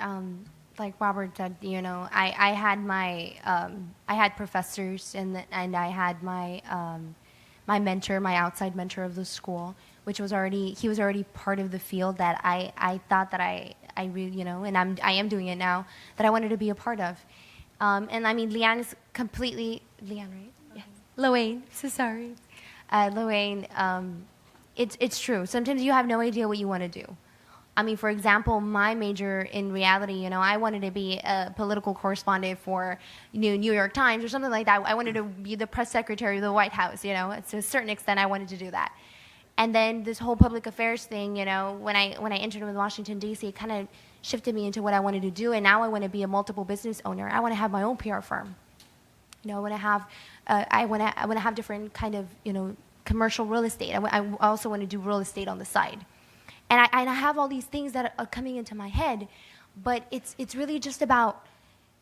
like Robert said, I had I had professors and I had my my mentor, my outside mentor of the school, which was he was already part of the field that I thought that I really, and I am doing it now, that I wanted to be a part of. And I mean, Leanne is completely, Leanne, right? Yes. Loane, so sorry. Loane, it's true. Sometimes you have no idea what you want to do. I mean, for example, my major in reality, I wanted to be a political correspondent for New York Times or something like that. I wanted to be the press secretary of the White House, To a certain extent, I wanted to do that. And then this whole public affairs thing, when I entered with Washington, D.C., it kind of shifted me into what I wanted to do. And now I want to be a multiple business owner. I want to have my own PR firm. I want to have different kind of, commercial real estate. I also want to do real estate on the side. And I have all these things that are coming into my head, but it's really just about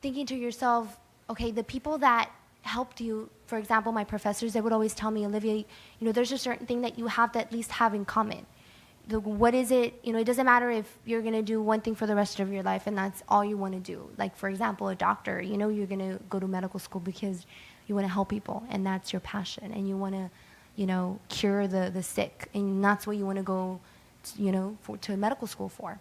thinking to yourself, okay, the people that helped you, for example, my professors, they would always tell me, Olivia, there's a certain thing that you have to at least have in common. What is it? It doesn't matter if you're going to do one thing for the rest of your life and that's all you want to do. Like, for example, a doctor, you're going to go to medical school because you want to help people and that's your passion and you want to, cure the sick and that's what you want to go to medical school for.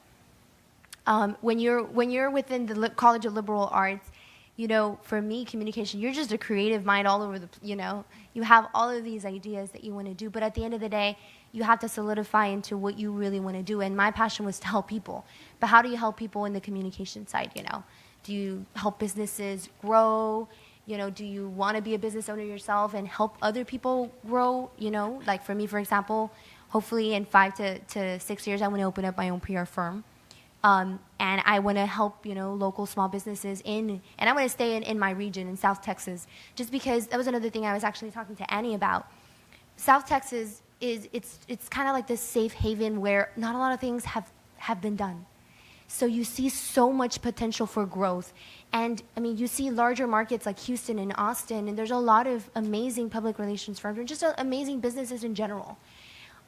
When you're within the College of Liberal Arts, for me, communication, you're just a creative mind all over you have all of these ideas that you want to do, but at the end of the day, you have to solidify into what you really want to do. And my passion was to help people. But how do you help people in the communication side, Do you help businesses grow? Do you want to be a business owner yourself and help other people grow? Like for me, for example, hopefully in 5 to 6 years, I want to open up my own PR firm. And I want to help, local small businesses and I want to stay in my region in South Texas, just because that was another thing I was actually talking to Annie about. South Texas it's kind of like this safe haven where not a lot of things have been done. So you see so much potential for growth. And I mean, you see larger markets like Houston and Austin, and there's a lot of amazing public relations firms and just amazing businesses in general.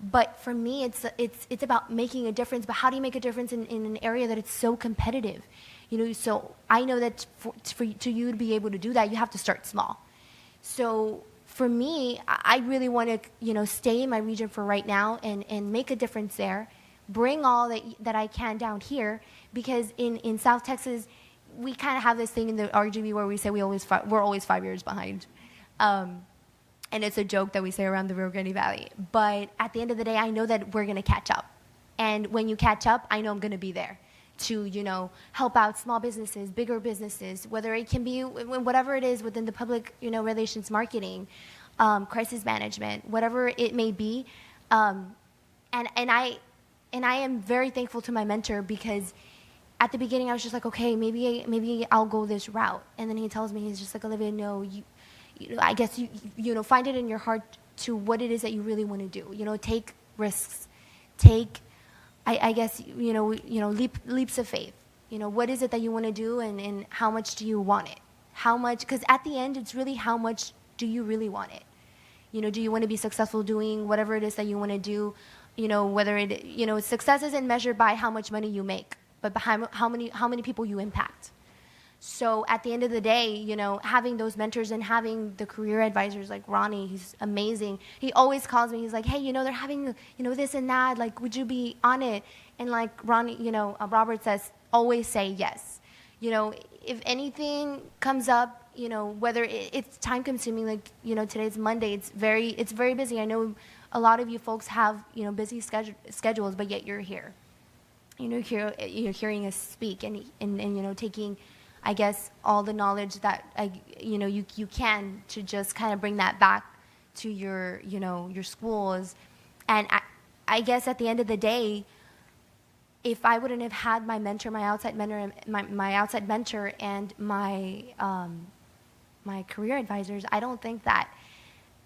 But for me, it's about making a difference. But how do you make a difference in an area that it's so competitive? So I know that for you to be able to do that, you have to start small. So for me, I really want to, stay in my region for right now and make a difference there. Bring all that I can down here, because in South Texas, we kind of have this thing in the RGB where we say we're always 5 years behind. And it's a joke that we say around the Rio Grande Valley. But at the end of the day, I know that we're going to catch up. And when you catch up, I know I'm going to be there to, help out small businesses, bigger businesses, whether it can be whatever it is within the public, relations marketing, crisis management, whatever it may be. And I am very thankful to my mentor, because at the beginning I was just like, okay, maybe I'll go this route. And then he tells me, he's just like, Olivia, no, I guess you find it in your heart to what it is that you really want to do. Take risks, take, I guess, leaps of faith. What is it that you want to do, and how much do you want it? How much? Because at the end, it's really how much do you really want it? Do you want to be successful doing whatever it is that you want to do? Whether it, success isn't measured by how much money you make, but by how many people you impact. So at the end of the day, having those mentors and having the career advisors like Ronnie, he's amazing. He always calls me. He's like, hey, they're having, this and that. Like, would you be on it? And like Ronnie, Robert says, always say yes. If anything comes up, whether it's time consuming, like, today's Monday, it's very busy. I know a lot of you folks have, busy schedules, but yet you're here. You're hearing us speak and taking, I guess, all the knowledge that you can to just kind of bring that back to your schools. And I guess at the end of the day, if I wouldn't have had my mentor, my outside mentor, and my career advisors, I don't think that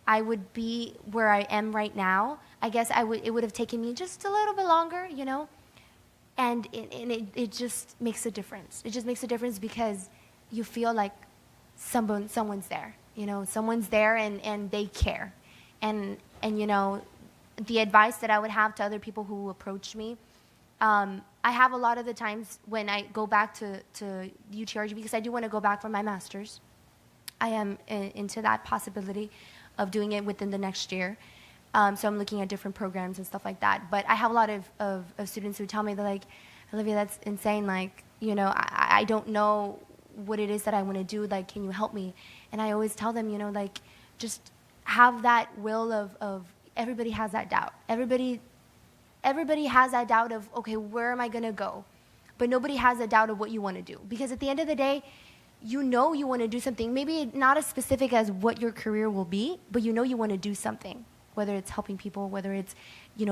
I would be where I am right now. I guess it would have taken me just a little bit longer, And it just makes a difference. It just makes a difference because you feel like someone's there. Someone's there and they care. And the advice that I would have to other people who approach me, I have a lot of the times when I go back to UTRG, because I do want to go back for my master's. I am into that possibility of doing it within the next year. So I'm looking at different programs and stuff like that. But I have a lot of students who tell me, they're like, Olivia, that's insane. Like, I don't know what it is that I want to do. Like, can you help me? And I always tell them, like, just have that will of everybody has that doubt. Everybody has that doubt of, okay, where am I going to go? But nobody has a doubt of what you want to do. Because at the end of the day, you want to do something, maybe not as specific as what your career will be, but you want to do something. Whether it's helping people, whether it's,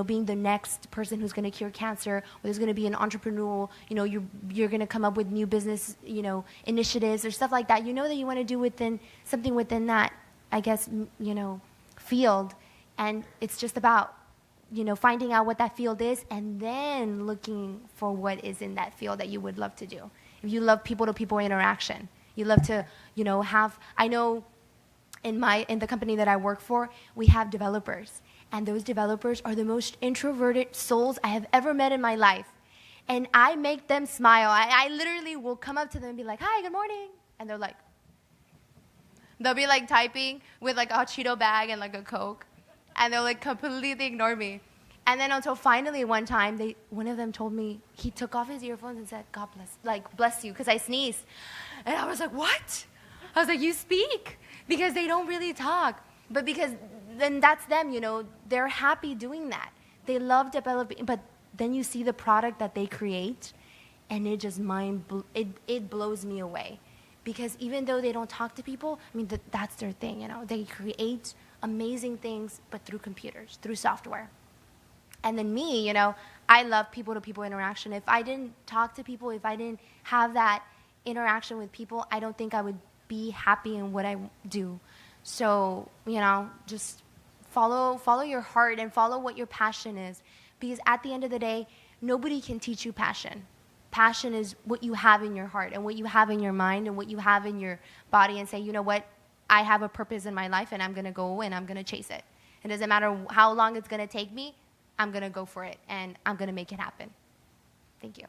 being the next person who's going to cure cancer, or there's going to be an entrepreneurial, you're going to come up with new business, initiatives or stuff like that. That you want to do something within that, I guess, field. And it's just about, finding out what that field is and then looking for what is in that field that you would love to do. If you love people-to-people interaction, you love to, I know in the company that I work for, we have developers. And those developers are the most introverted souls I have ever met in my life. And I make them smile. I literally will come up to them and be like, hi, good morning. And they'll be like typing with like a Cheeto bag and like a Coke. And they'll like completely ignore me. And then until finally one time, one of them told me, he took off his earphones and said, God bless you, because I sneezed. And I was like, what? I was like, you speak. Because they don't really talk. But because then that's them, they're happy doing that. They love developing, but then you see the product that they create, and it just it blows me away. Because even though they don't talk to people, I mean, that's their thing, They create amazing things, but through computers, through software. And then me, I love people-to-people interaction. If I didn't talk to people, if I didn't have that interaction with people, I don't think I would be happy in what I do. So, just follow your heart and follow what your passion is. Because at the end of the day, nobody can teach you passion. Passion is what you have in your heart and what you have in your mind and what you have in your body, and say, you know what, I have a purpose in my life and I'm going to go and I'm going to chase it. It doesn't matter how long it's going to take me, I'm going to go for it and I'm going to make it happen. Thank you.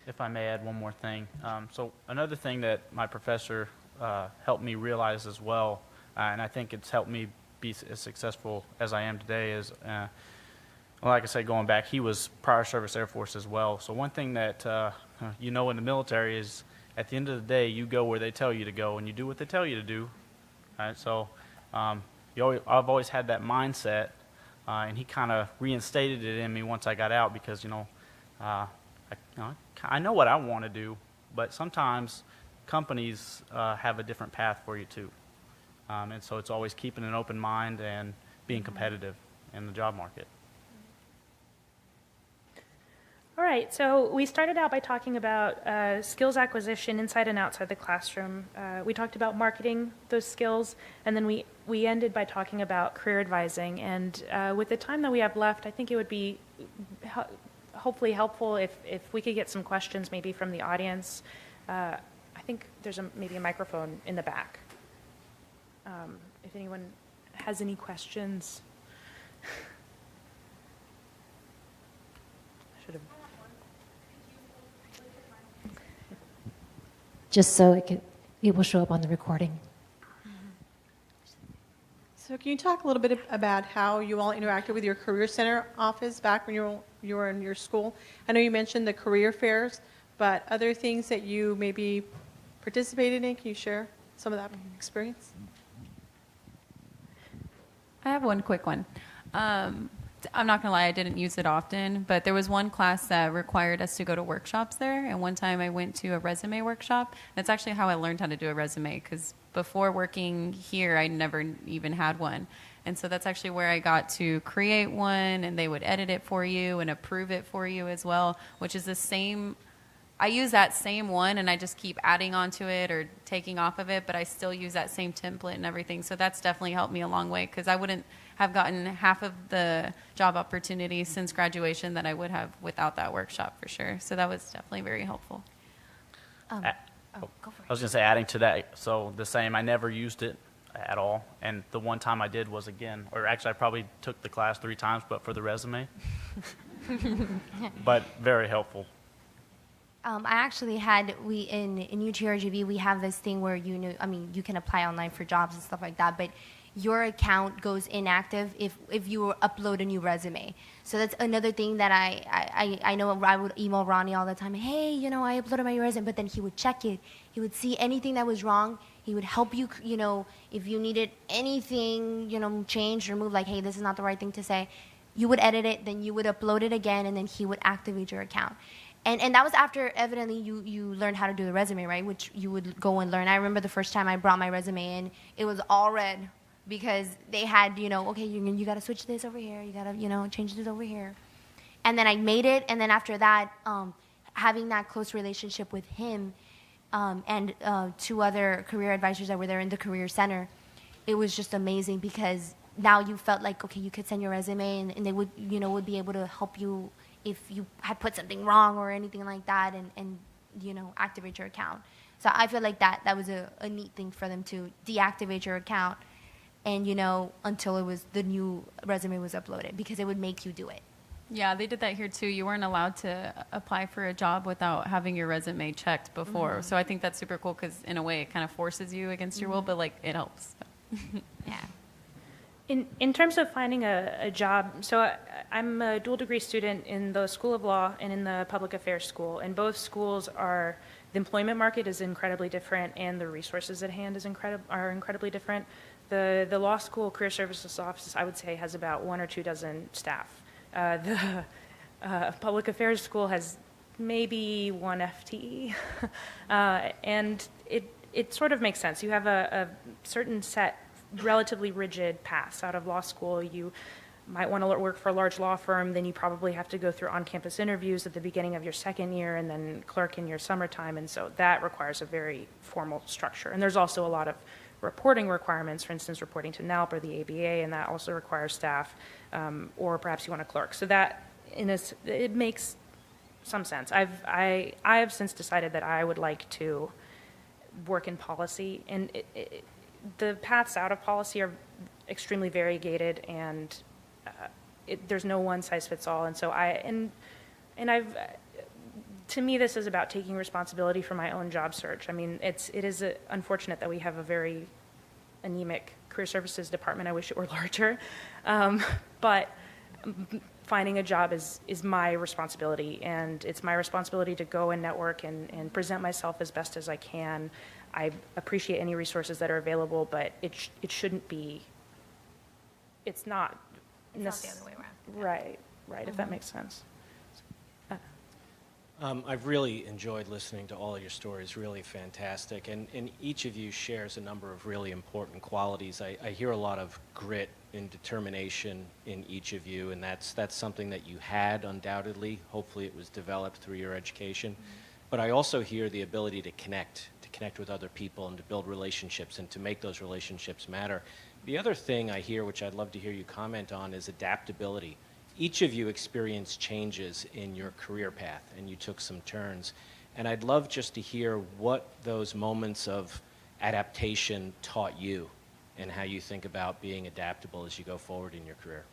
If I may add one more thing. So another thing that my professor helped me realize as well, and I think it's helped me be as successful as I am today, is, like I said, going back, he was prior service Air Force as well. So one thing that in the military is, at the end of the day, you go where they tell you to go and you do what they tell you to do. Right? So I've always had that mindset, and he kind of reinstated it in me once I got out because, I know what I want to do, but sometimes companies have a different path for you too. And so it's always keeping an open mind and being competitive in the job market. All right, so we started out by talking about skills acquisition inside and outside the classroom. We talked about marketing those skills, and then we ended by talking about career advising. And with the time that we have left, I think it would be hopefully helpful if we could get some questions maybe from the audience. I think there's maybe a microphone in the back. If anyone has any questions. I should have. Just so it will show up on the recording. So can you talk a little bit about how you all interacted with your Career Center office back when you were in your school? I know you mentioned the career fairs, but other things that you maybe participated in, can you share some of that experience? I have one quick one. I'm not going to lie, I didn't use it often, but there was one class that required us to go to workshops there, and one time I went to a resume workshop. That's actually how I learned how to do a resume, because before working here, I never even had one. And so that's actually where I got to create one, and they would edit it for you and approve it for you as well, which is the same. I use that same one, and I just keep adding onto it or taking off of it, but I still use that same template and everything. So that's definitely helped me a long way, because I wouldn't have gotten half of the job opportunities since graduation that I would have without that workshop, for sure. So that was definitely very helpful. Go for I it. was going to say, adding to that, so the same, I never used it at all. And the one time I did was or actually I probably took the class 3 times, but for the resume. But very helpful. I actually had, in UTRGV, we have this thing where you can apply online for jobs and stuff like that, but your account goes inactive if you upload a new resume. So that's another thing that I know I would email Ronnie all the time. Hey, I uploaded my resume, but then he would check it. He would see anything that was wrong. He would help you, if you needed anything, changed or moved, like, hey, this is not the right thing to say. You would edit it, then you would upload it again, and then he would activate your account. And that was after, evidently, you learned how to do the resume, right, which you would go and learn. I remember the first time I brought my resume in, it was all red because they had, okay, you got to switch this over here. You got to, change this over here. And then I made it, and then after that, having that close relationship with him and 2 other career advisors that were there in the Career Center, it was just amazing because now you felt like, okay, you could send your resume, and they would, would be able to help you if you had put something wrong or anything like that, and activate your account. So I feel like that was a neat thing for them to deactivate your account, and until the new resume was uploaded, because it would make you do it. Yeah, they did that here too. You weren't allowed to apply for a job without having your resume checked before. Mm-hmm. So I think that's super cool because in a way it kind of forces you against your will, but it helps. Yeah. In terms of finding a job, so I'm a dual degree student in the School of Law and in the Public Affairs School, and both schools the employment market is incredibly different, and the resources at hand are incredibly different. The law school career services office, I would say, has about 1 or 2 dozen staff. The Public Affairs School has maybe 1 FTE, and it sort of makes sense. You have a certain set, relatively rigid paths out of law school. You might want to work for a large law firm, then you probably have to go through on-campus interviews at the beginning of your second year and then clerk in your summertime, and so that requires a very formal structure. And there's also a lot of reporting requirements, for instance, reporting to NALP or the ABA, and that also requires staff, or perhaps you want to clerk. So that, it makes some sense. I have since decided that I would like to work in policy, and the paths out of policy are extremely variegated, and there's no one size fits all. And so to me, this is about taking responsibility for my own job search. I mean, it is unfortunate that we have a very anemic career services department. I wish it were larger, but finding a job is my responsibility, and it's my responsibility to go and network and present myself as best as I can. I appreciate any resources that are available, but it shouldn't be, it's not. It's not the other way around. Right, if that makes sense. I've really enjoyed listening to all of your stories, really fantastic. And each of you shares a number of really important qualities. I hear a lot of grit and determination in each of you, and that's something that you had undoubtedly. Hopefully it was developed through your education. But I also hear the ability to connect with other people and to build relationships and to make those relationships matter. The other thing I hear, which I'd love to hear you comment on, is adaptability. Each of you experienced changes in your career path, and you took some turns. And I'd love just to hear what those moments of adaptation taught you and how you think about being adaptable as you go forward in your career.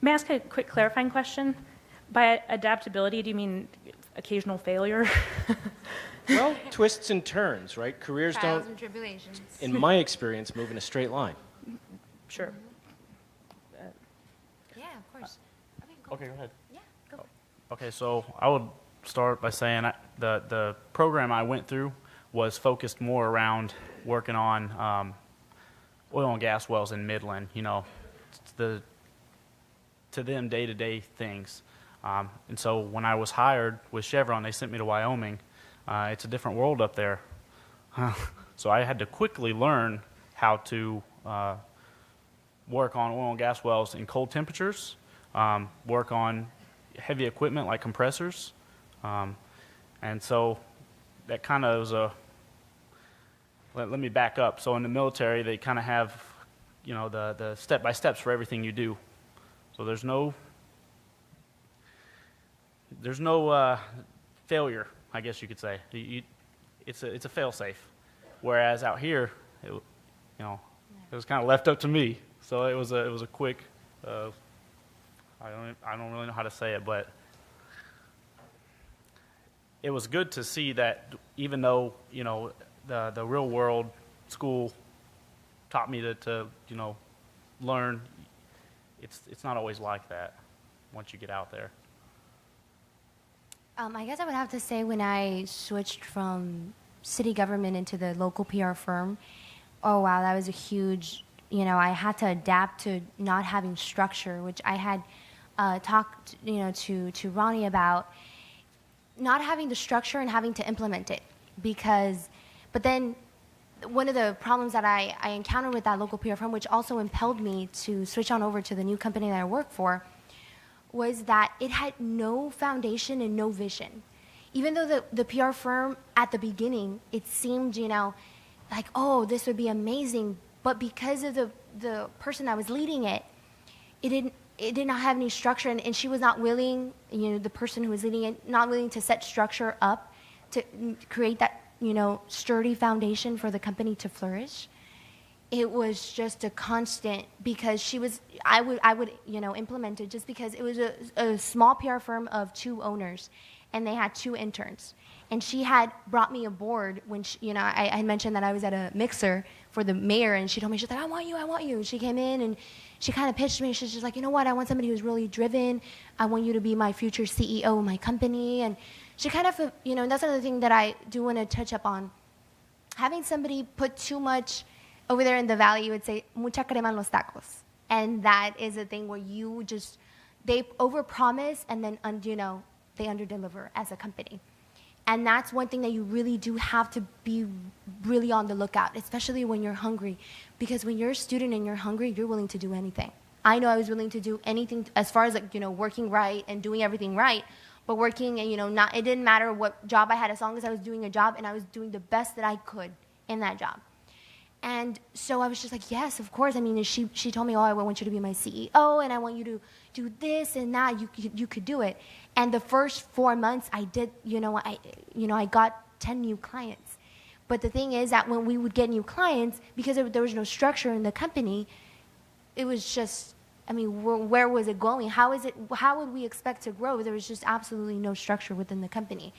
May I ask a quick clarifying question? By adaptability, do you mean occasional failure? Well, twists and turns, right? Careers Trials don't, and tribulations. in my experience, move in a straight line. Sure. Yeah, of course. Okay, go. Okay, go ahead. Yeah, go. Okay, so I would start by saying the program I went through was focused more around working on oil and gas wells in Midland, to them day-to-day things. And so when I was hired with Chevron, they sent me to Wyoming. It's a different world up there. So I had to quickly learn how to work on oil and gas wells in cold temperatures, work on heavy equipment like compressors. And so that kind of was let me back up. So in the military, they kind of have, the step-by-steps for everything you do. So there's no failure, I guess you could say. It's a fail-safe. Whereas out here, it was kind of left up to me. So it was a quick. I don't really know how to say it, but it was good to see that even though the real world school taught me to learn, it's not always like that once you get out there. I guess I would have to say when I switched from city government into the local PR firm, oh wow, that was a huge, I had to adapt to not having structure, which I had talked, to Ronnie about, not having the structure and having to implement it. But then one of the problems that I encountered with that local PR firm, which also impelled me to switch on over to the new company that I work for, was that it had no foundation and no vision. Even though the PR firm at the beginning, it seemed, like, oh, this would be amazing, but because of the person that was leading it, it did not have any structure, and she was not willing, the person who was leading it, not willing to set structure up to create that, sturdy foundation for the company to flourish. It was just a constant because I would implement it just because it was a small PR firm of 2 owners, and they had 2 interns. And she had brought me aboard when I had mentioned that I was at a mixer for the mayor, and she told me, she's like, I want you. And she came in and she kind of pitched me. She's just like, you know what? I want somebody who's really driven. I want you to be my future CEO of my company. And she kind of, and that's another thing that I do want to touch up on. Having somebody put too much over there in the valley, you would say, mucha crema en los tacos. And that is a thing where they overpromise and then, they underdeliver as a company. And that's one thing that you really do have to be really on the lookout, especially when you're hungry. Because when you're a student and you're hungry, you're willing to do anything. I know I was willing to do anything as far as working right and doing everything right. But working and, it didn't matter what job I had as long as I was doing a job and I was doing the best that I could in that job. And so I was just like, yes, of course. I mean, she told me, oh, I want you to be my CEO, and I want you to do this and that. You could do it. And the first 4 months, I did. I got 10 new clients. But the thing is that when we would get new clients, because there was no structure in the company, it was just. I mean, where was it going? How would we expect to grow? There was just absolutely no structure within the company.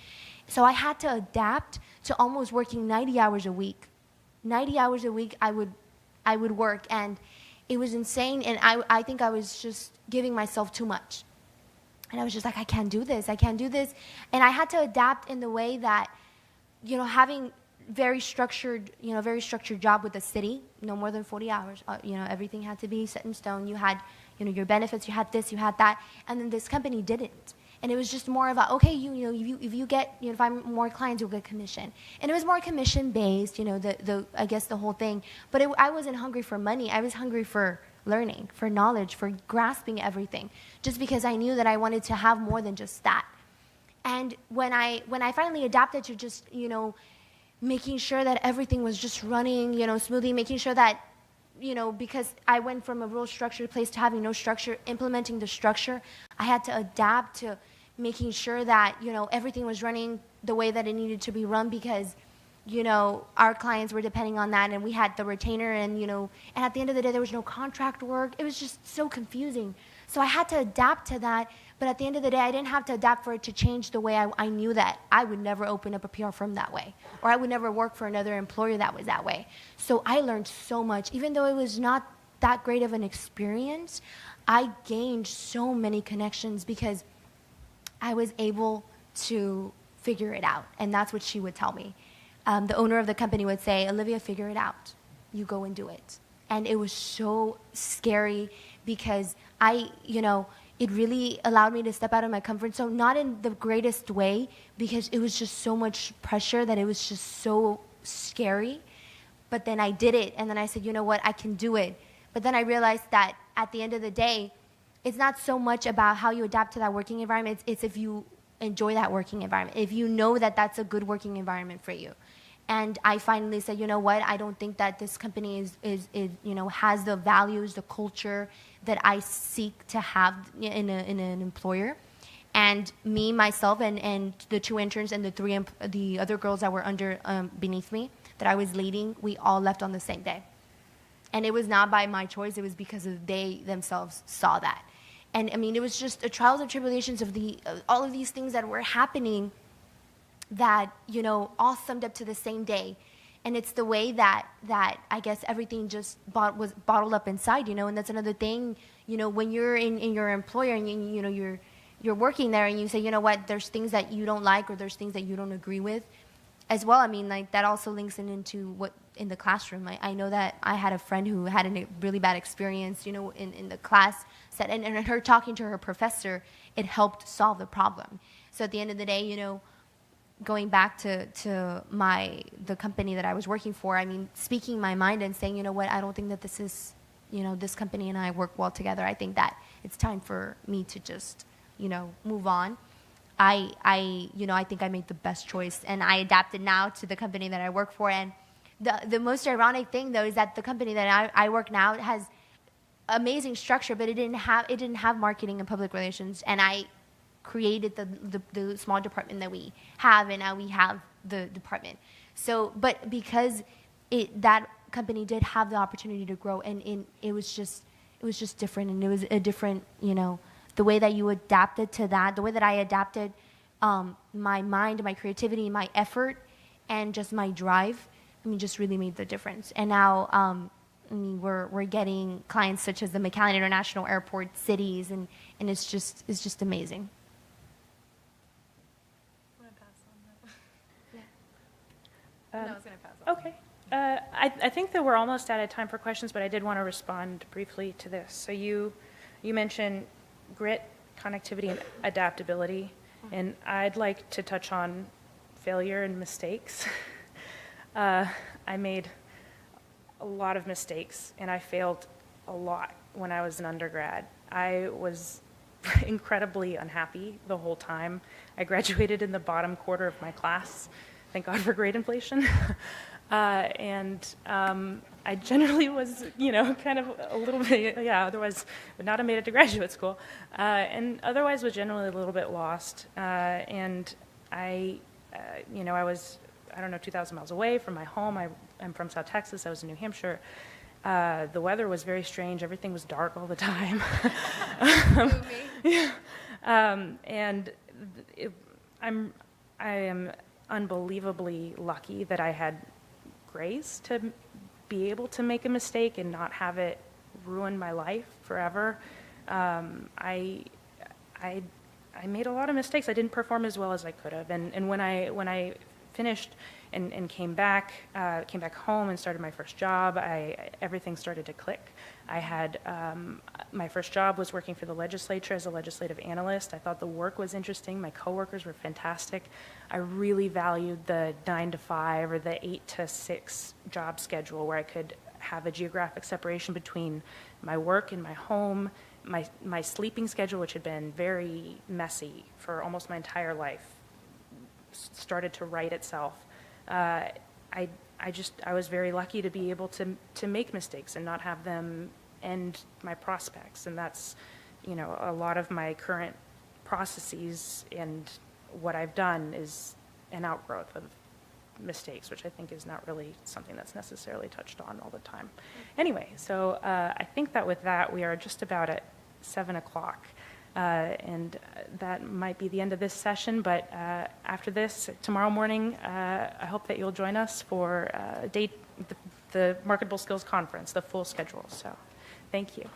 So I had to adapt to almost working 90 hours a week. 90 hours a week I would work, and it was insane, and I think I was just giving myself too much. And I was just like, I can't do this. And I had to adapt in the way that, having very structured, very structured job with the city, no more than 40 hours. Everything had to be set in stone. You had, your benefits, you had this, you had that, and then this company didn't. And it was just more of a, okay, if you get, if I'm more clients, you'll get commission. And it was more commission based, I guess the whole thing. But I wasn't hungry for money. I was hungry for learning, for knowledge, for grasping everything, just because I knew that I wanted to have more than just that. And when I finally adapted to just, making sure that everything was just running, smoothly, making sure that, because I went from a real structured place to having no structure, implementing the structure, I had to adapt to making sure that, everything was running the way that it needed to be run, because, our clients were depending on that, and we had the retainer, and, and at the end of the day, there was no contract work. It was just so confusing. So I had to adapt to that, but at the end of the day, I didn't have to adapt for it to change the way I knew that I would never open up a PR firm that way, or I would never work for another employer that was that way. So I learned so much. Even though it was not that great of an experience, I gained so many connections because I was able to figure it out, and that's what she would tell me. The owner of the company would say, Olivia, figure it out. You go and do it. And it was so scary because it really allowed me to step out of my comfort zone, not in the greatest way, because it was just so much pressure that it was just so scary. But then I did it, and then I said, you know what, I can do it. But then I realized that at the end of the day, it's not so much about how you adapt to that working environment, it's if you enjoy that working environment, if you know that that's a good working environment for you. And I finally said, you know what, I don't think that this company is has the values, the culture that I seek to have in an employer. And me, myself, and the 2 interns and the other girls that were beneath me, that I was leading, we all left on the same day. And it was not by my choice, it was because they themselves saw that. And I mean, it was just the trials and tribulations of all of these things that were happening that, all summed up to the same day. And it's the way that I guess everything just was bottled up inside, and that's another thing, when you're in your employer and you're working there and you say, you know what, there's things that you don't like or there's things that you don't agree with as well. I mean, like that also links into what in the classroom. I know that I had a friend who had a really bad experience, in the class set, and her talking to her professor, it helped solve the problem. So at the end of the day, going back to the company that I was working for, I mean, speaking my mind and saying, you know what, I don't think that this is, this company and I work well together. I think that it's time for me to just, move on. I think I made the best choice, and I adapted now to the company that I work for. And the most ironic thing, though, is that the company that I work now has amazing structure, but it didn't have marketing and public relations, and I created the small department that we have, and now we have the department. So, but because that company did have the opportunity to grow, and it was just different, and it was a different, the way that you adapted to that, the way that I adapted my mind, my creativity, my effort, and just my drive, I mean, just really made the difference. And now, I mean, we're getting clients such as the McAllen International Airport, cities, and it's just amazing. No, I was going to pass on. Okay. I think that we're almost out of time for questions, but I did want to respond briefly to this. So you mentioned grit, connectivity, and adaptability, and I'd like to touch on failure and mistakes. I made a lot of mistakes, and I failed a lot when I was an undergrad. I was incredibly unhappy the whole time. I graduated in the bottom quarter of my class. Thank God for grade inflation. I generally was, kind of a little bit, otherwise would not have made it to graduate school. And otherwise was generally a little bit lost. And I was, 2,000 miles away from my home. I'm from South Texas. I was in New Hampshire. The weather was very strange. Everything was dark all the time. I am unbelievably lucky that I had grace to be able to make a mistake and not have it ruin my life forever. I made a lot of mistakes. I didn't perform as well as I could have. And when I finished and came back home and started my first job, everything started to click. I had, my first job was working for the legislature as a legislative analyst. I thought the work was interesting. My coworkers were fantastic. I really valued the 9 to 5 or the 8 to 6 job schedule where I could have a geographic separation between my work and my home, my sleeping schedule, which had been very messy for almost my entire life, started to right itself. I was very lucky to be able to make mistakes and not have them end my prospects. And that's, you know, a lot of my current processes and what I've done is an outgrowth of mistakes, which I think is not really something that's necessarily touched on all the time. Anyway, so I think that with that, we are just about at 7 o'clock. And that might be the end of this session, but after this, tomorrow morning, I hope that you'll join us for the Marketable Skills Conference, the full schedule. So thank you.